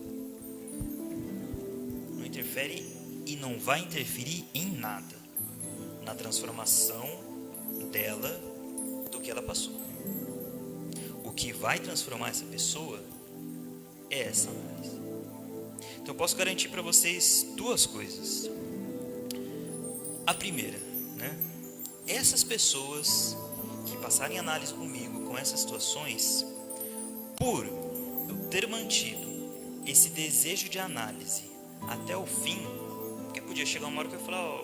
E: não interfere e não vai interferir em nada na transformação dela do que ela passou. O que vai transformar essa pessoa é essa análise. Então eu posso garantir para vocês duas coisas. A primeira, né? Essas pessoas que passarem análise comigo com essas situações, por eu ter mantido esse desejo de análise até o fim, porque podia chegar uma hora que eu ia falar,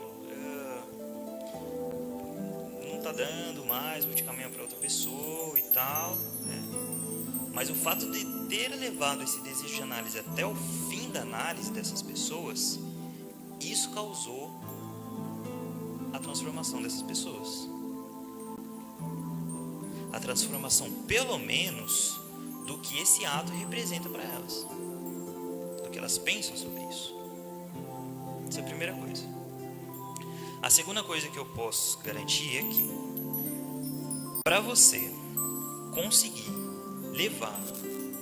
E: não tá dando mais, vou te caminhar para outra pessoa e tal, né? Mas o fato de ter levado esse desejo de análise até o fim da análise dessas pessoas, isso causou a transformação dessas pessoas. A transformação, pelo menos, do que esse ato representa para elas. Do que elas pensam sobre isso. Essa é a primeira coisa. A segunda coisa que eu posso garantir é que, para você conseguir levar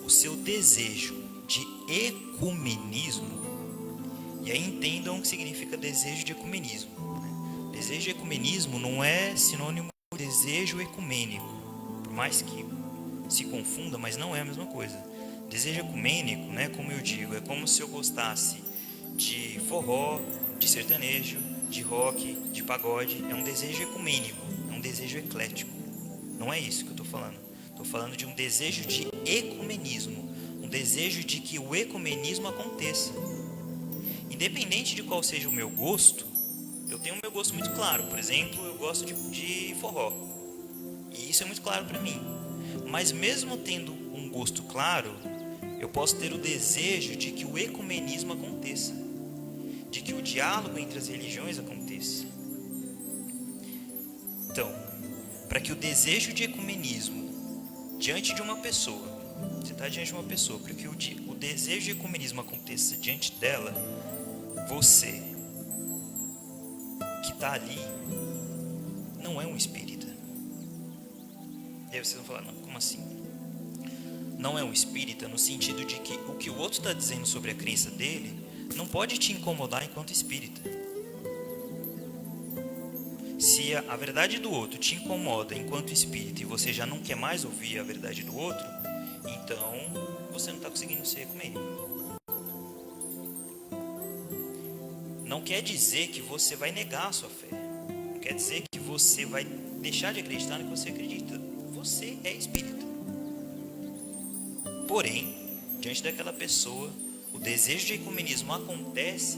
E: o seu desejo de ecumenismo, e aí entendam o que significa desejo de ecumenismo, né? Desejo de ecumenismo não é sinônimo de desejo ecumênico, por mais que se confunda, mas não é a mesma coisa. Desejo ecumênico, né, como eu digo, é como se eu gostasse de forró, de sertanejo, de rock, de pagode. É um desejo ecumênico, é um desejo eclético. Não é isso que eu estou falando. Estou falando de um desejo de ecumenismo, um desejo de que o ecumenismo aconteça. Independente de qual seja o meu gosto, eu tenho o meu gosto muito claro. Por exemplo, eu gosto de forró, e isso é muito claro para mim. Mas mesmo tendo um gosto claro, Eu posso ter o desejo de que o ecumenismo aconteça, de que o diálogo entre as religiões aconteça. Então, para que o desejo de ecumenismo diante de uma pessoa, você está diante de uma pessoa, para que o desejo de ecumenismo aconteça diante dela, você que está ali não é um espírita. E aí vocês vão falar, não, como assim? Não é um espírita no sentido de que o que o outro está dizendo sobre a crença dele não pode te incomodar enquanto espírita. Se a verdade do outro te incomoda enquanto espírita e você já não quer mais ouvir a verdade do outro, então você não está conseguindo ser ecumênico. Não quer dizer que você vai negar a sua fé. Não quer dizer que você vai deixar de acreditar no que você acredita. Você é espírita. Porém, diante daquela pessoa, o desejo de ecumenismo acontece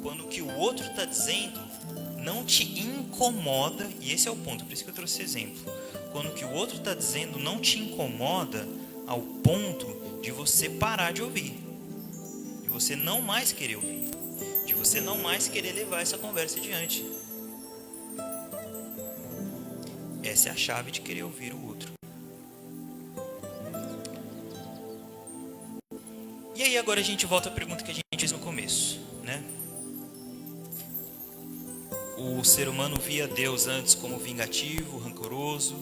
E: quando o que o outro está dizendo não te incomoda, e esse é o ponto, por isso que eu trouxe esse exemplo. Quando o que o outro está dizendo não te incomoda ao ponto de você parar de ouvir, de você não mais querer ouvir, de você não mais querer levar essa conversa adiante. Essa é a chave de querer ouvir o outro. E aí agora a gente volta à pergunta que a gente fez no começo, né? O ser humano via Deus antes como vingativo, rancoroso.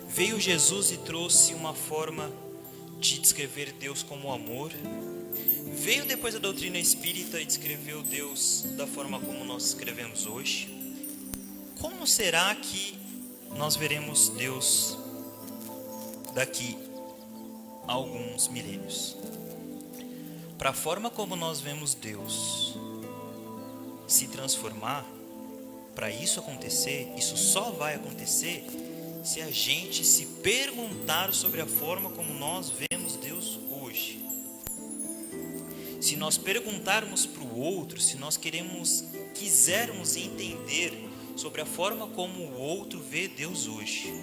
E: Veio Jesus e trouxe uma forma de descrever Deus como amor. Veio depois a doutrina espírita e descreveu Deus da forma como nós escrevemos hoje. Como será que nós veremos Deus daqui a alguns milênios? Para a forma como nós vemos Deus se transformar, para isso acontecer, isso só vai acontecer se a gente se perguntar sobre a forma como nós vemos Deus hoje. Se nós perguntarmos para o outro, se nós quisermos entender sobre a forma como o outro vê Deus hoje.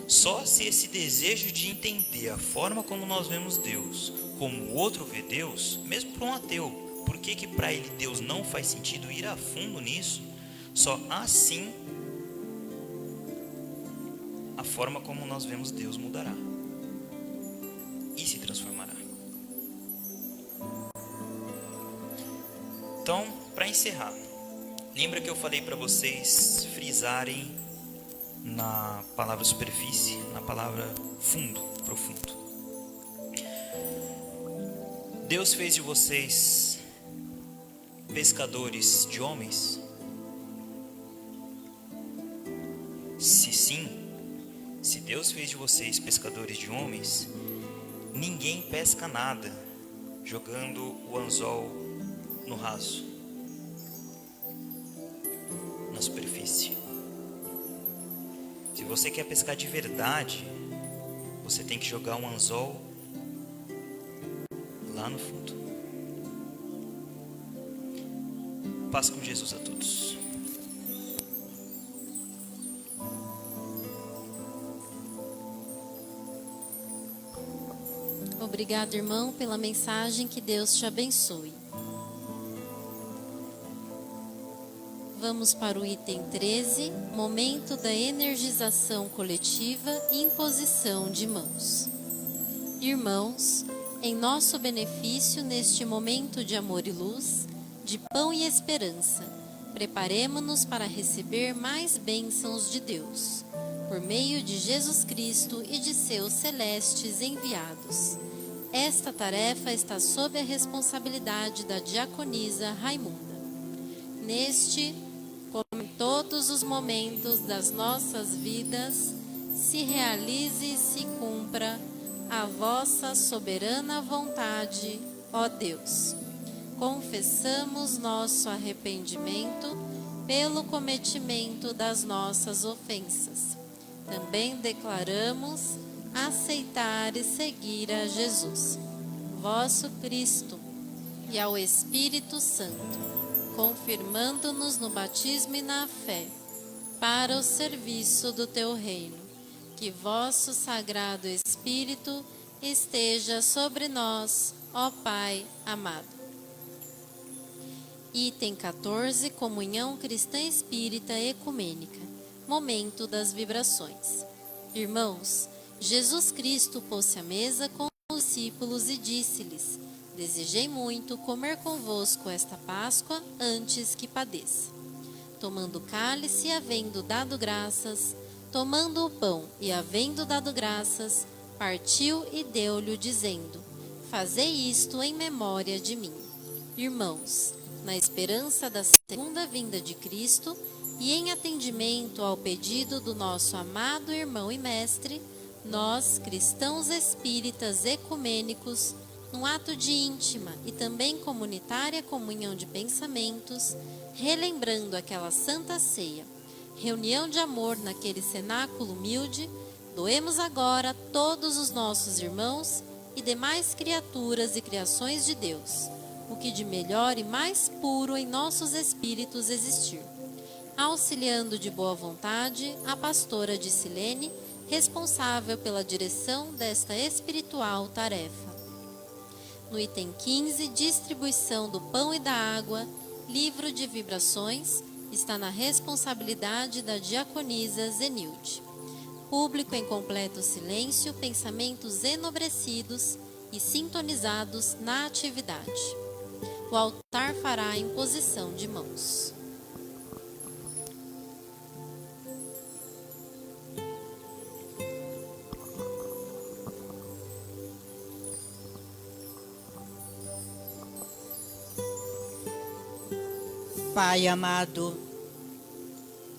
E: Só se esse desejo de entender a forma como nós vemos Deus, como o outro vê Deus, mesmo para um ateu, por que para ele Deus não faz sentido ir a fundo nisso? Só assim a forma como nós vemos Deus mudará e se transformará. Então, para encerrar, lembra que eu falei para vocês frisarem na palavra superfície, na palavra fundo, profundo. Deus fez de vocês pescadores de homens? Se sim, se Deus fez de vocês pescadores de homens, ninguém pesca nada jogando o anzol no raso, na superfície. Se você quer pescar de verdade, você tem que jogar um anzol lá no fundo. Paz com Jesus a todos.
B: Obrigado, irmão, pela mensagem. Que Deus te abençoe. Vamos para o item 13, momento da energização coletiva e imposição de mãos. Irmãos, em nosso benefício neste momento de amor e luz, de pão e esperança, preparemo-nos para receber mais bênçãos de Deus, por meio de Jesus Cristo e de seus celestes enviados. Esta tarefa está sob a responsabilidade da diaconisa Raimunda. Neste, como em todos os momentos das nossas vidas, se realize e se cumpra a vossa soberana vontade, ó Deus. Confessamos nosso arrependimento pelo cometimento das nossas ofensas. Também declaramos aceitar e seguir a Jesus, vosso Cristo, e ao Espírito Santo, confirmando-nos no batismo e na fé, para o serviço do teu reino. Que vosso Sagrado Espírito esteja sobre nós, ó Pai amado. Item 14, Comunhão Cristã Espírita Ecumênica. Momento das vibrações. Irmãos, Jesus Cristo pôs-se à mesa com os discípulos e disse-lhes: Desejei muito comer convosco esta Páscoa antes que padeça. Tomando o cálice e havendo dado graças, tomando o pão e havendo dado graças, partiu e deu-lhe, dizendo: Fazei isto em memória de mim. Irmãos, na esperança da segunda vinda de Cristo e em atendimento ao pedido do nosso amado irmão e mestre, nós, cristãos espíritas ecumênicos, num ato de íntima e também comunitária comunhão de pensamentos, relembrando aquela santa ceia, reunião de amor naquele cenáculo humilde, doemos agora todos os nossos irmãos e demais criaturas e criações de Deus, o que de melhor e mais puro em nossos espíritos existir, auxiliando de boa vontade a pastora Dicilene, responsável pela direção desta espiritual tarefa. No item 15, distribuição do pão e da água, livro de vibrações, está na responsabilidade da diaconisa Zenilde. Público em completo silêncio, pensamentos enobrecidos e sintonizados na atividade. O altar fará a imposição de mãos.
F: Pai amado,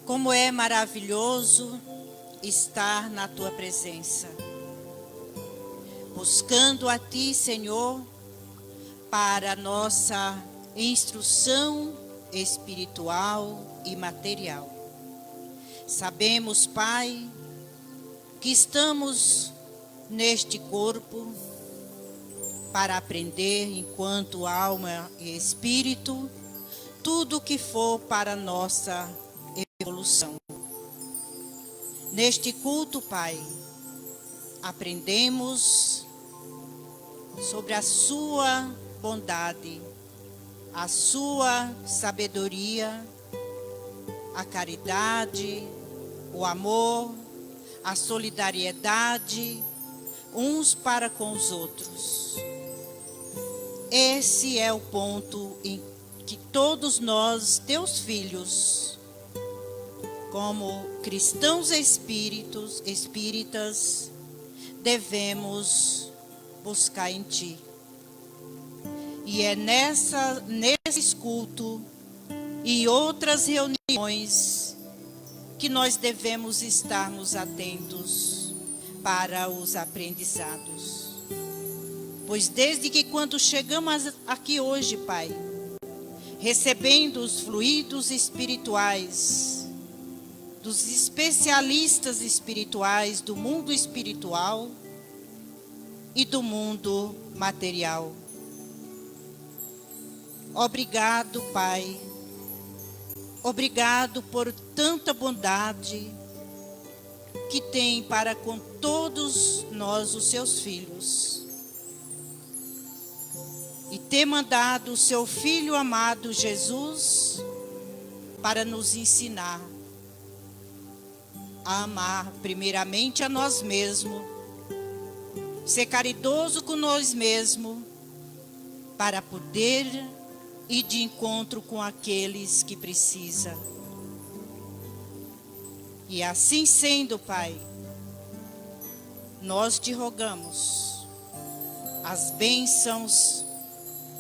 F: como é maravilhoso estar na Tua presença, buscando a Ti, Senhor, para a nossa instrução espiritual e material. Sabemos, Pai, que estamos neste corpo para aprender enquanto alma e espírito tudo o que for para a nossa evolução. Neste culto, Pai, aprendemos sobre a Sua bondade, a Sua sabedoria, a caridade, o amor, a solidariedade, uns para com os outros. Esse é o ponto em que todos nós, Teus filhos, como cristãos espíritas, devemos buscar em Ti. E é nesse culto e outras reuniões que nós devemos estarmos atentos para os aprendizados. Pois desde que quando chegamos aqui hoje, Pai, recebendo os fluidos espirituais, dos especialistas espirituais do mundo espiritual e do mundo material. Obrigado, Pai. Obrigado por tanta bondade que tem para com todos nós, os Seus filhos. E ter mandado o Seu Filho amado Jesus para nos ensinar a amar primeiramente a nós mesmos, ser caridoso com nós mesmos, para poder ir de encontro com aqueles que precisam. E assim sendo, Pai, nós te rogamos as bênçãos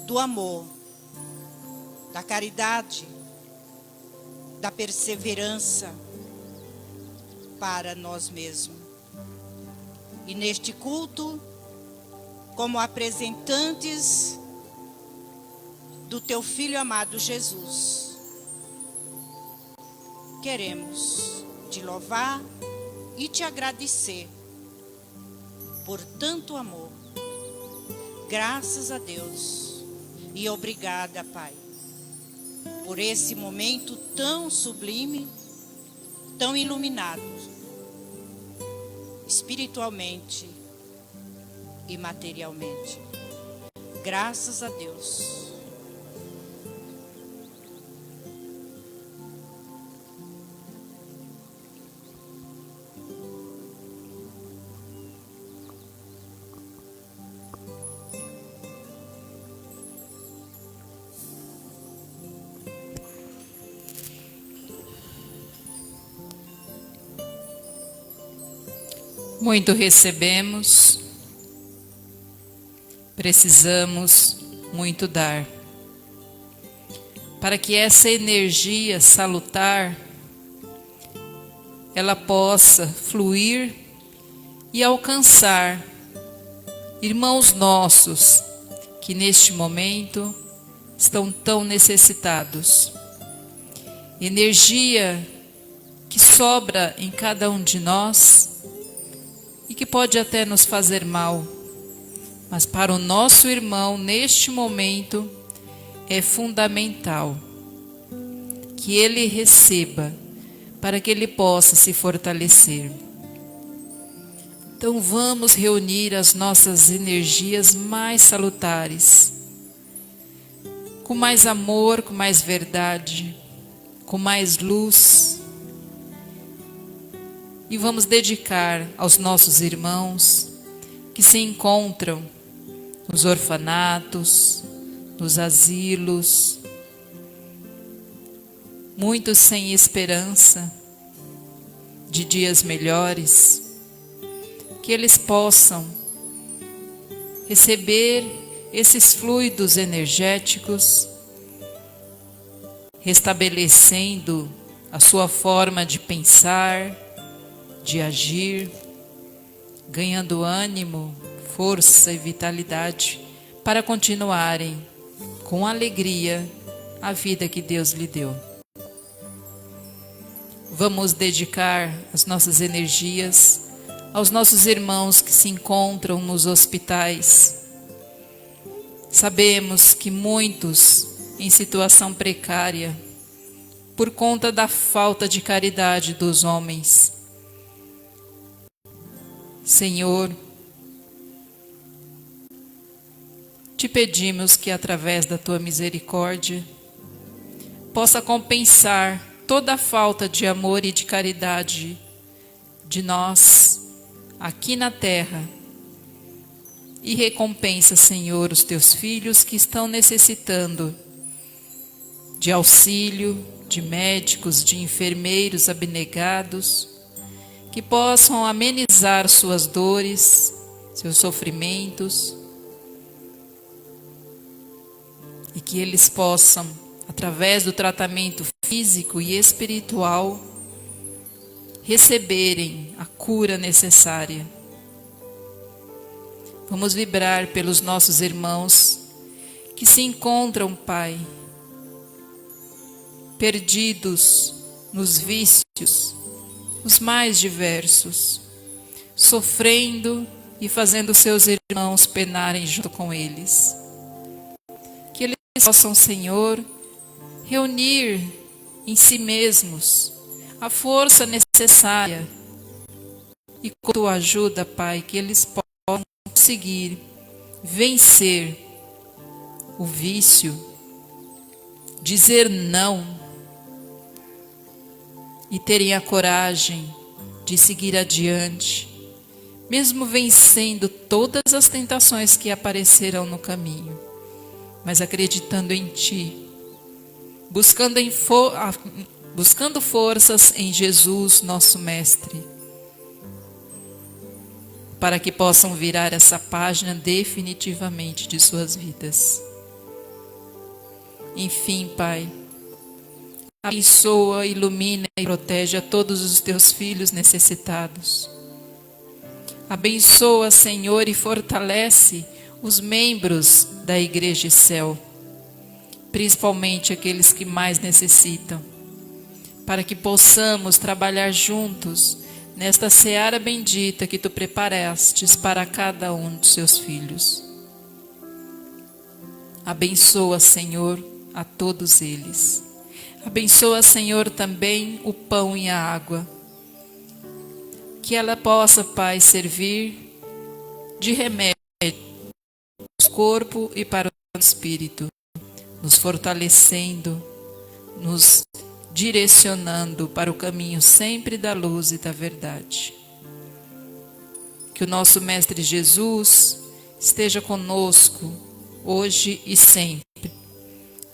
F: do amor, da caridade, da perseverança para nós mesmos. E neste culto, como apresentantes do Teu Filho amado Jesus, queremos te louvar e te agradecer por tanto amor. Graças a Deus e obrigada, Pai, por esse momento tão sublime, tão iluminado, espiritualmente e materialmente. Graças a Deus.
A: Muito recebemos, precisamos muito dar. Para que essa energia salutar, ela possa fluir e alcançar irmãos nossos que neste momento estão tão necessitados. Energia que sobra em cada um de nós e que pode até nos fazer mal, mas para o nosso irmão neste momento é fundamental que ele receba para que ele possa se fortalecer. Então vamos reunir as nossas energias mais salutares, com mais amor, com mais verdade, com mais luz. E vamos dedicar aos nossos irmãos que se encontram nos orfanatos, nos asilos, muitos sem esperança de dias melhores, que eles possam receber esses fluidos energéticos, restabelecendo a sua forma de pensar, de agir, ganhando ânimo, força e vitalidade para continuarem com alegria a vida que Deus lhe deu. Vamos dedicar as nossas energias aos nossos irmãos que se encontram nos hospitais. Sabemos que muitos em situação precária, por conta da falta de caridade dos homens. Senhor, te pedimos que através da tua misericórdia possa compensar toda a falta de amor e de caridade de nós aqui na terra e recompensa, Senhor, os teus filhos que estão necessitando de auxílio, de médicos, de enfermeiros abnegados, que possam amenizar suas dores, seus sofrimentos, e que eles possam, através do tratamento físico e espiritual, receberem a cura necessária. Vamos vibrar pelos nossos irmãos que se encontram, Pai, perdidos nos vícios, os mais diversos, sofrendo e fazendo seus irmãos penarem junto com eles. Que eles possam, Senhor, reunir em si mesmos a força necessária e com tua ajuda, Pai, que eles possam conseguir vencer o vício, dizer não, e terem a coragem de seguir adiante, mesmo vencendo todas as tentações que aparecerão no caminho, mas acreditando em Ti, buscando forças em Jesus, nosso Mestre, para que possam virar essa página definitivamente de suas vidas. Enfim, Pai, abençoa, ilumina e protege a todos os teus filhos necessitados. Abençoa, Senhor, e fortalece os membros da Igreja e Céu, principalmente aqueles que mais necessitam, para que possamos trabalhar juntos nesta seara bendita que Tu preparastes para cada um de seus filhos. Abençoa, Senhor, a todos eles. Abençoa, Senhor, também o pão e a água. Que ela possa, Pai, servir de remédio o corpo e para o espírito, nos fortalecendo, nos direcionando para o caminho sempre da luz e da verdade. Que o nosso Mestre Jesus esteja conosco hoje e sempre.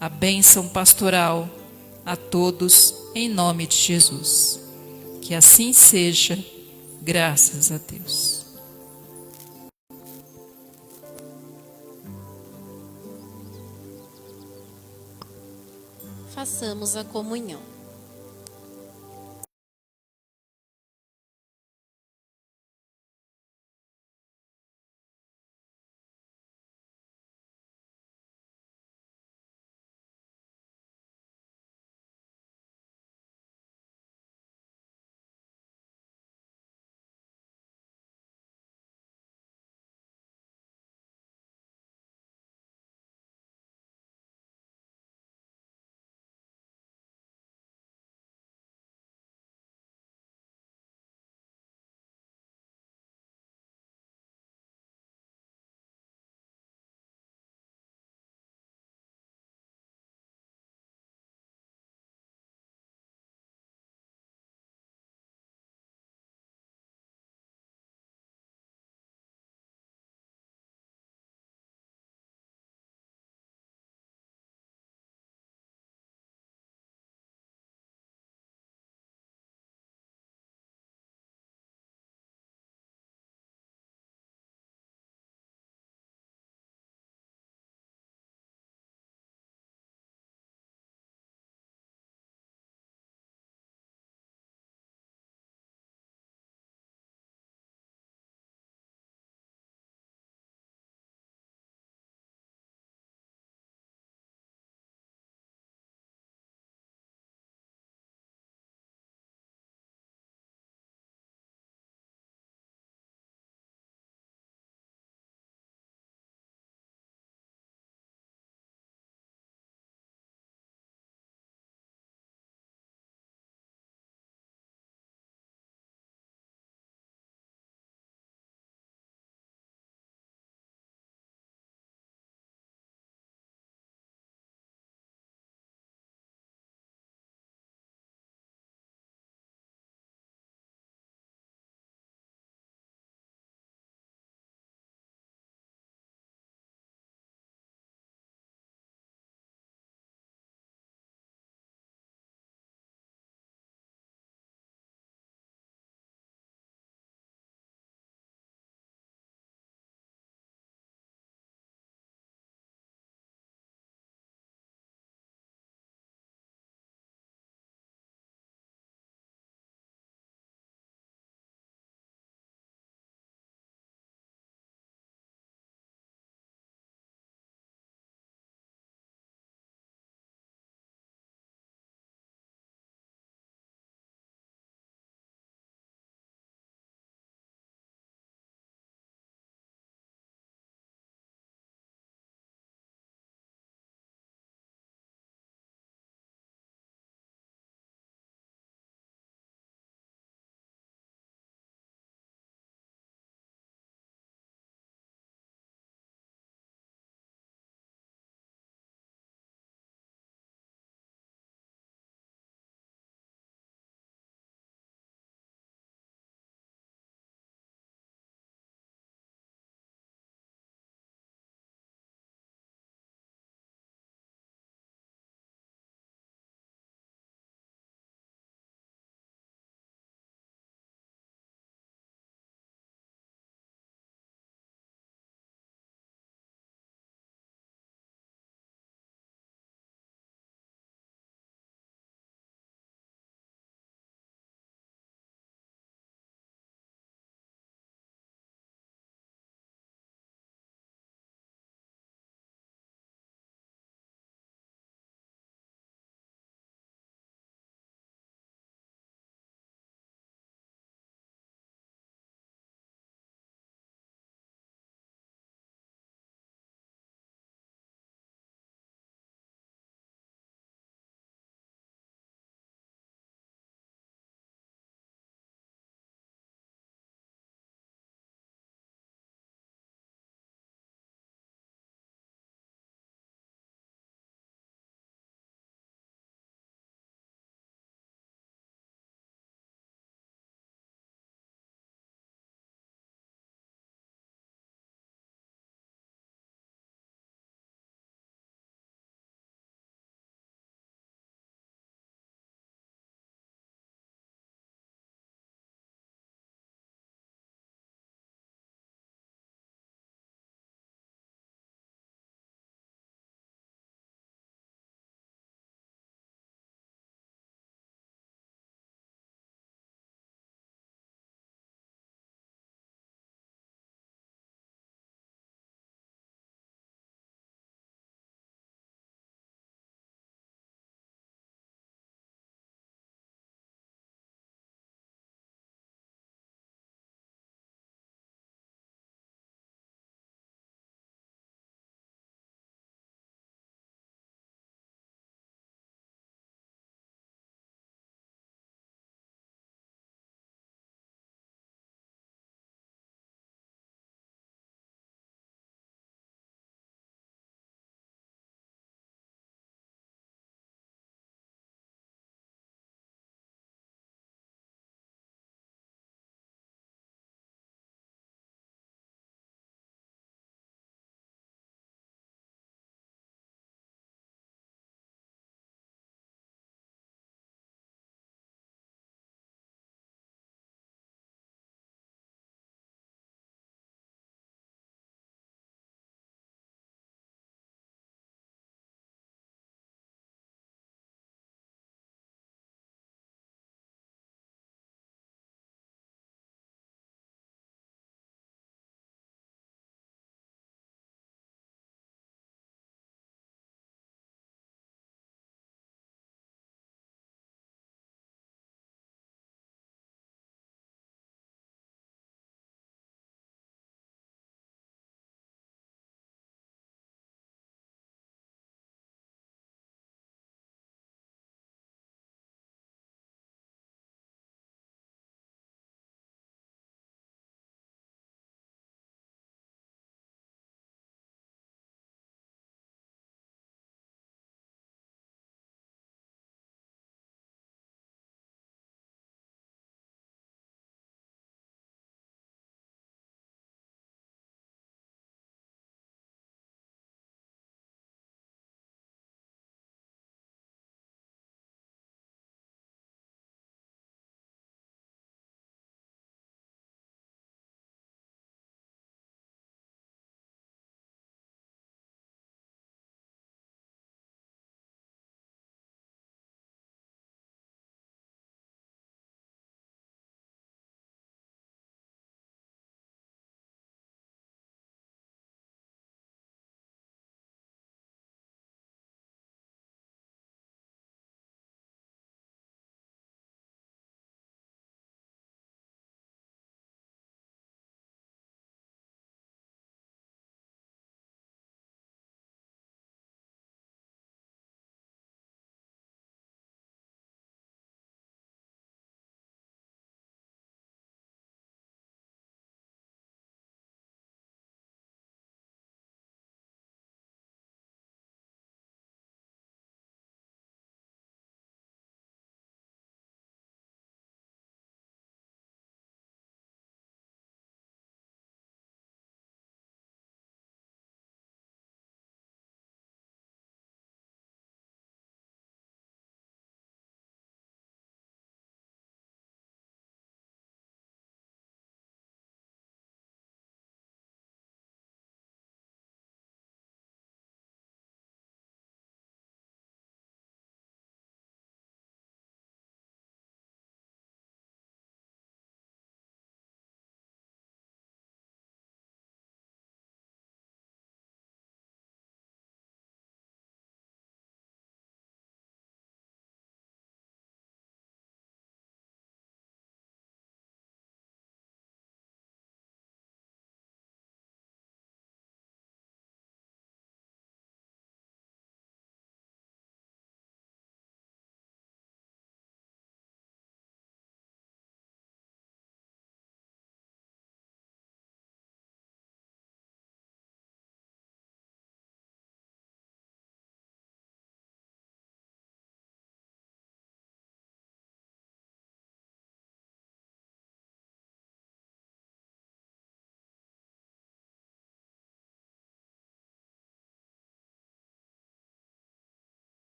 A: A bênção pastoral a todos em nome de Jesus. Que assim seja, graças a Deus.
B: Façamos a comunhão.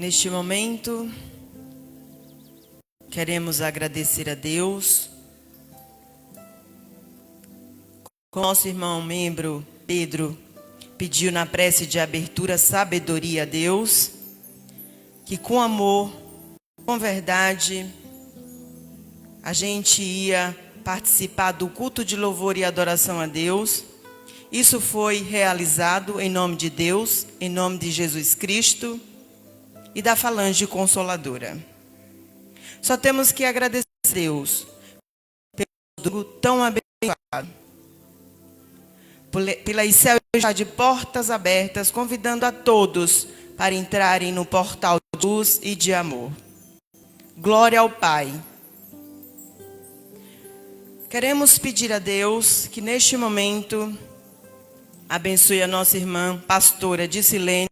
G: Neste momento, queremos agradecer a Deus. Como nosso irmão membro Pedro pediu na prece de abertura sabedoria a Deus, que com amor, com verdade, a gente ia participar do culto de louvor e adoração a Deus. Isso foi realizado em nome de Deus, em nome de Jesus Cristo e da Falange Consoladora. Só temos que agradecer a Deus pelo tão abençoado, pelas céus de portas abertas, convidando a todos para entrarem no portal de luz e de amor. Glória ao Pai. Queremos pedir a Deus que neste momento abençoe a nossa irmã pastora Dicilene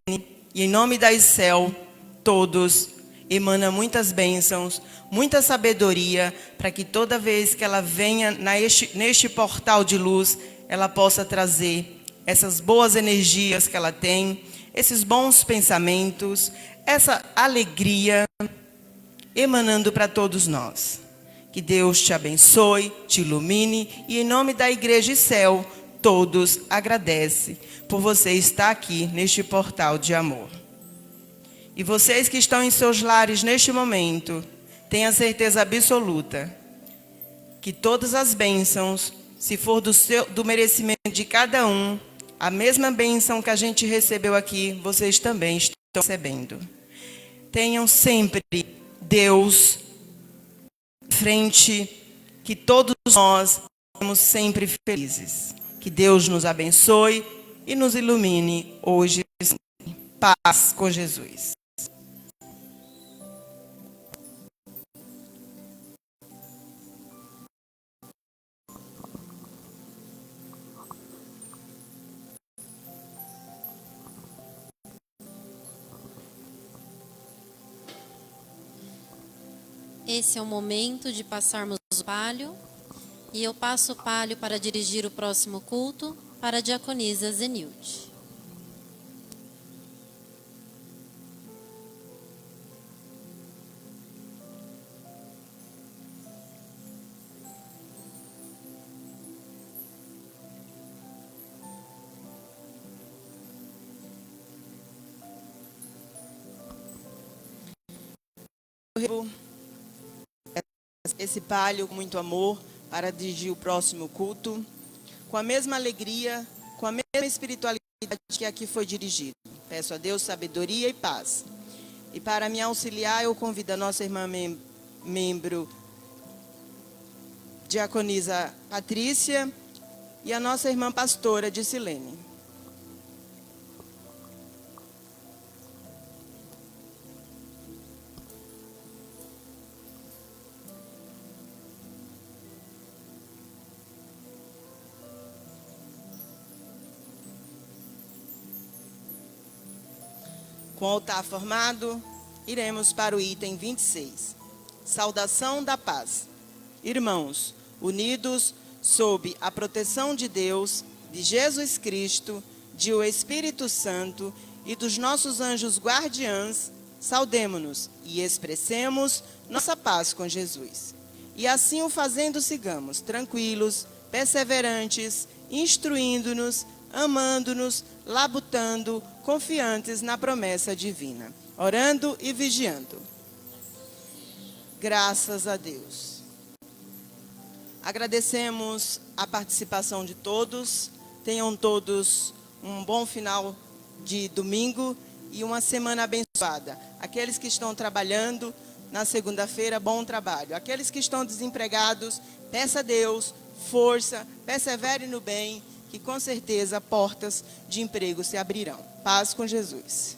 G: e em nome da ICEL todos emana muitas bênçãos, muita sabedoria, para que toda vez que ela venha neste portal de luz, ela possa trazer essas boas energias que ela tem, esses bons pensamentos, essa alegria emanando para todos nós. Que Deus te abençoe, te ilumine e em nome da Igreja e Céu, todos agradecem por você estar aqui neste portal de amor. E vocês que estão em seus lares neste momento, tenham certeza absoluta que todas as bênçãos, se for do merecimento de cada um, a mesma bênção que a gente recebeu aqui, vocês também estão recebendo. Tenham sempre Deus em frente, que todos nós sejamos sempre felizes. Que Deus nos abençoe e nos ilumine hoje. Paz com Jesus.
B: Esse é o momento de passarmos o palio, e eu passo o palio para dirigir o próximo culto para a diaconisa Zenilde.
G: Esse palio com muito amor para dirigir o próximo culto, com a mesma alegria, com a mesma espiritualidade que aqui foi dirigido. Peço a Deus sabedoria e paz. E para me auxiliar, eu convido a nossa irmã membro diaconisa Patrícia e a nossa irmã pastora Dicilene. Com o altar formado, iremos para o item 26. Saudação da paz. Irmãos, unidos sob a proteção de Deus, de Jesus Cristo, de o Espírito Santo e dos nossos anjos guardiãs, saudemo-nos e expressemos nossa paz com Jesus. E assim o fazendo sigamos, tranquilos, perseverantes, instruindo-nos, amando-nos, labutando, confiantes na promessa divina, orando e vigiando. Graças a Deus. Agradecemos a participação de todos. Tenham todos um bom final de domingo e uma semana abençoada. Aqueles que estão trabalhando na segunda-feira, bom trabalho. Aqueles que estão desempregados, peça a Deus força, persevere no bem, que com certeza portas de emprego se abrirão. Paz com Jesus.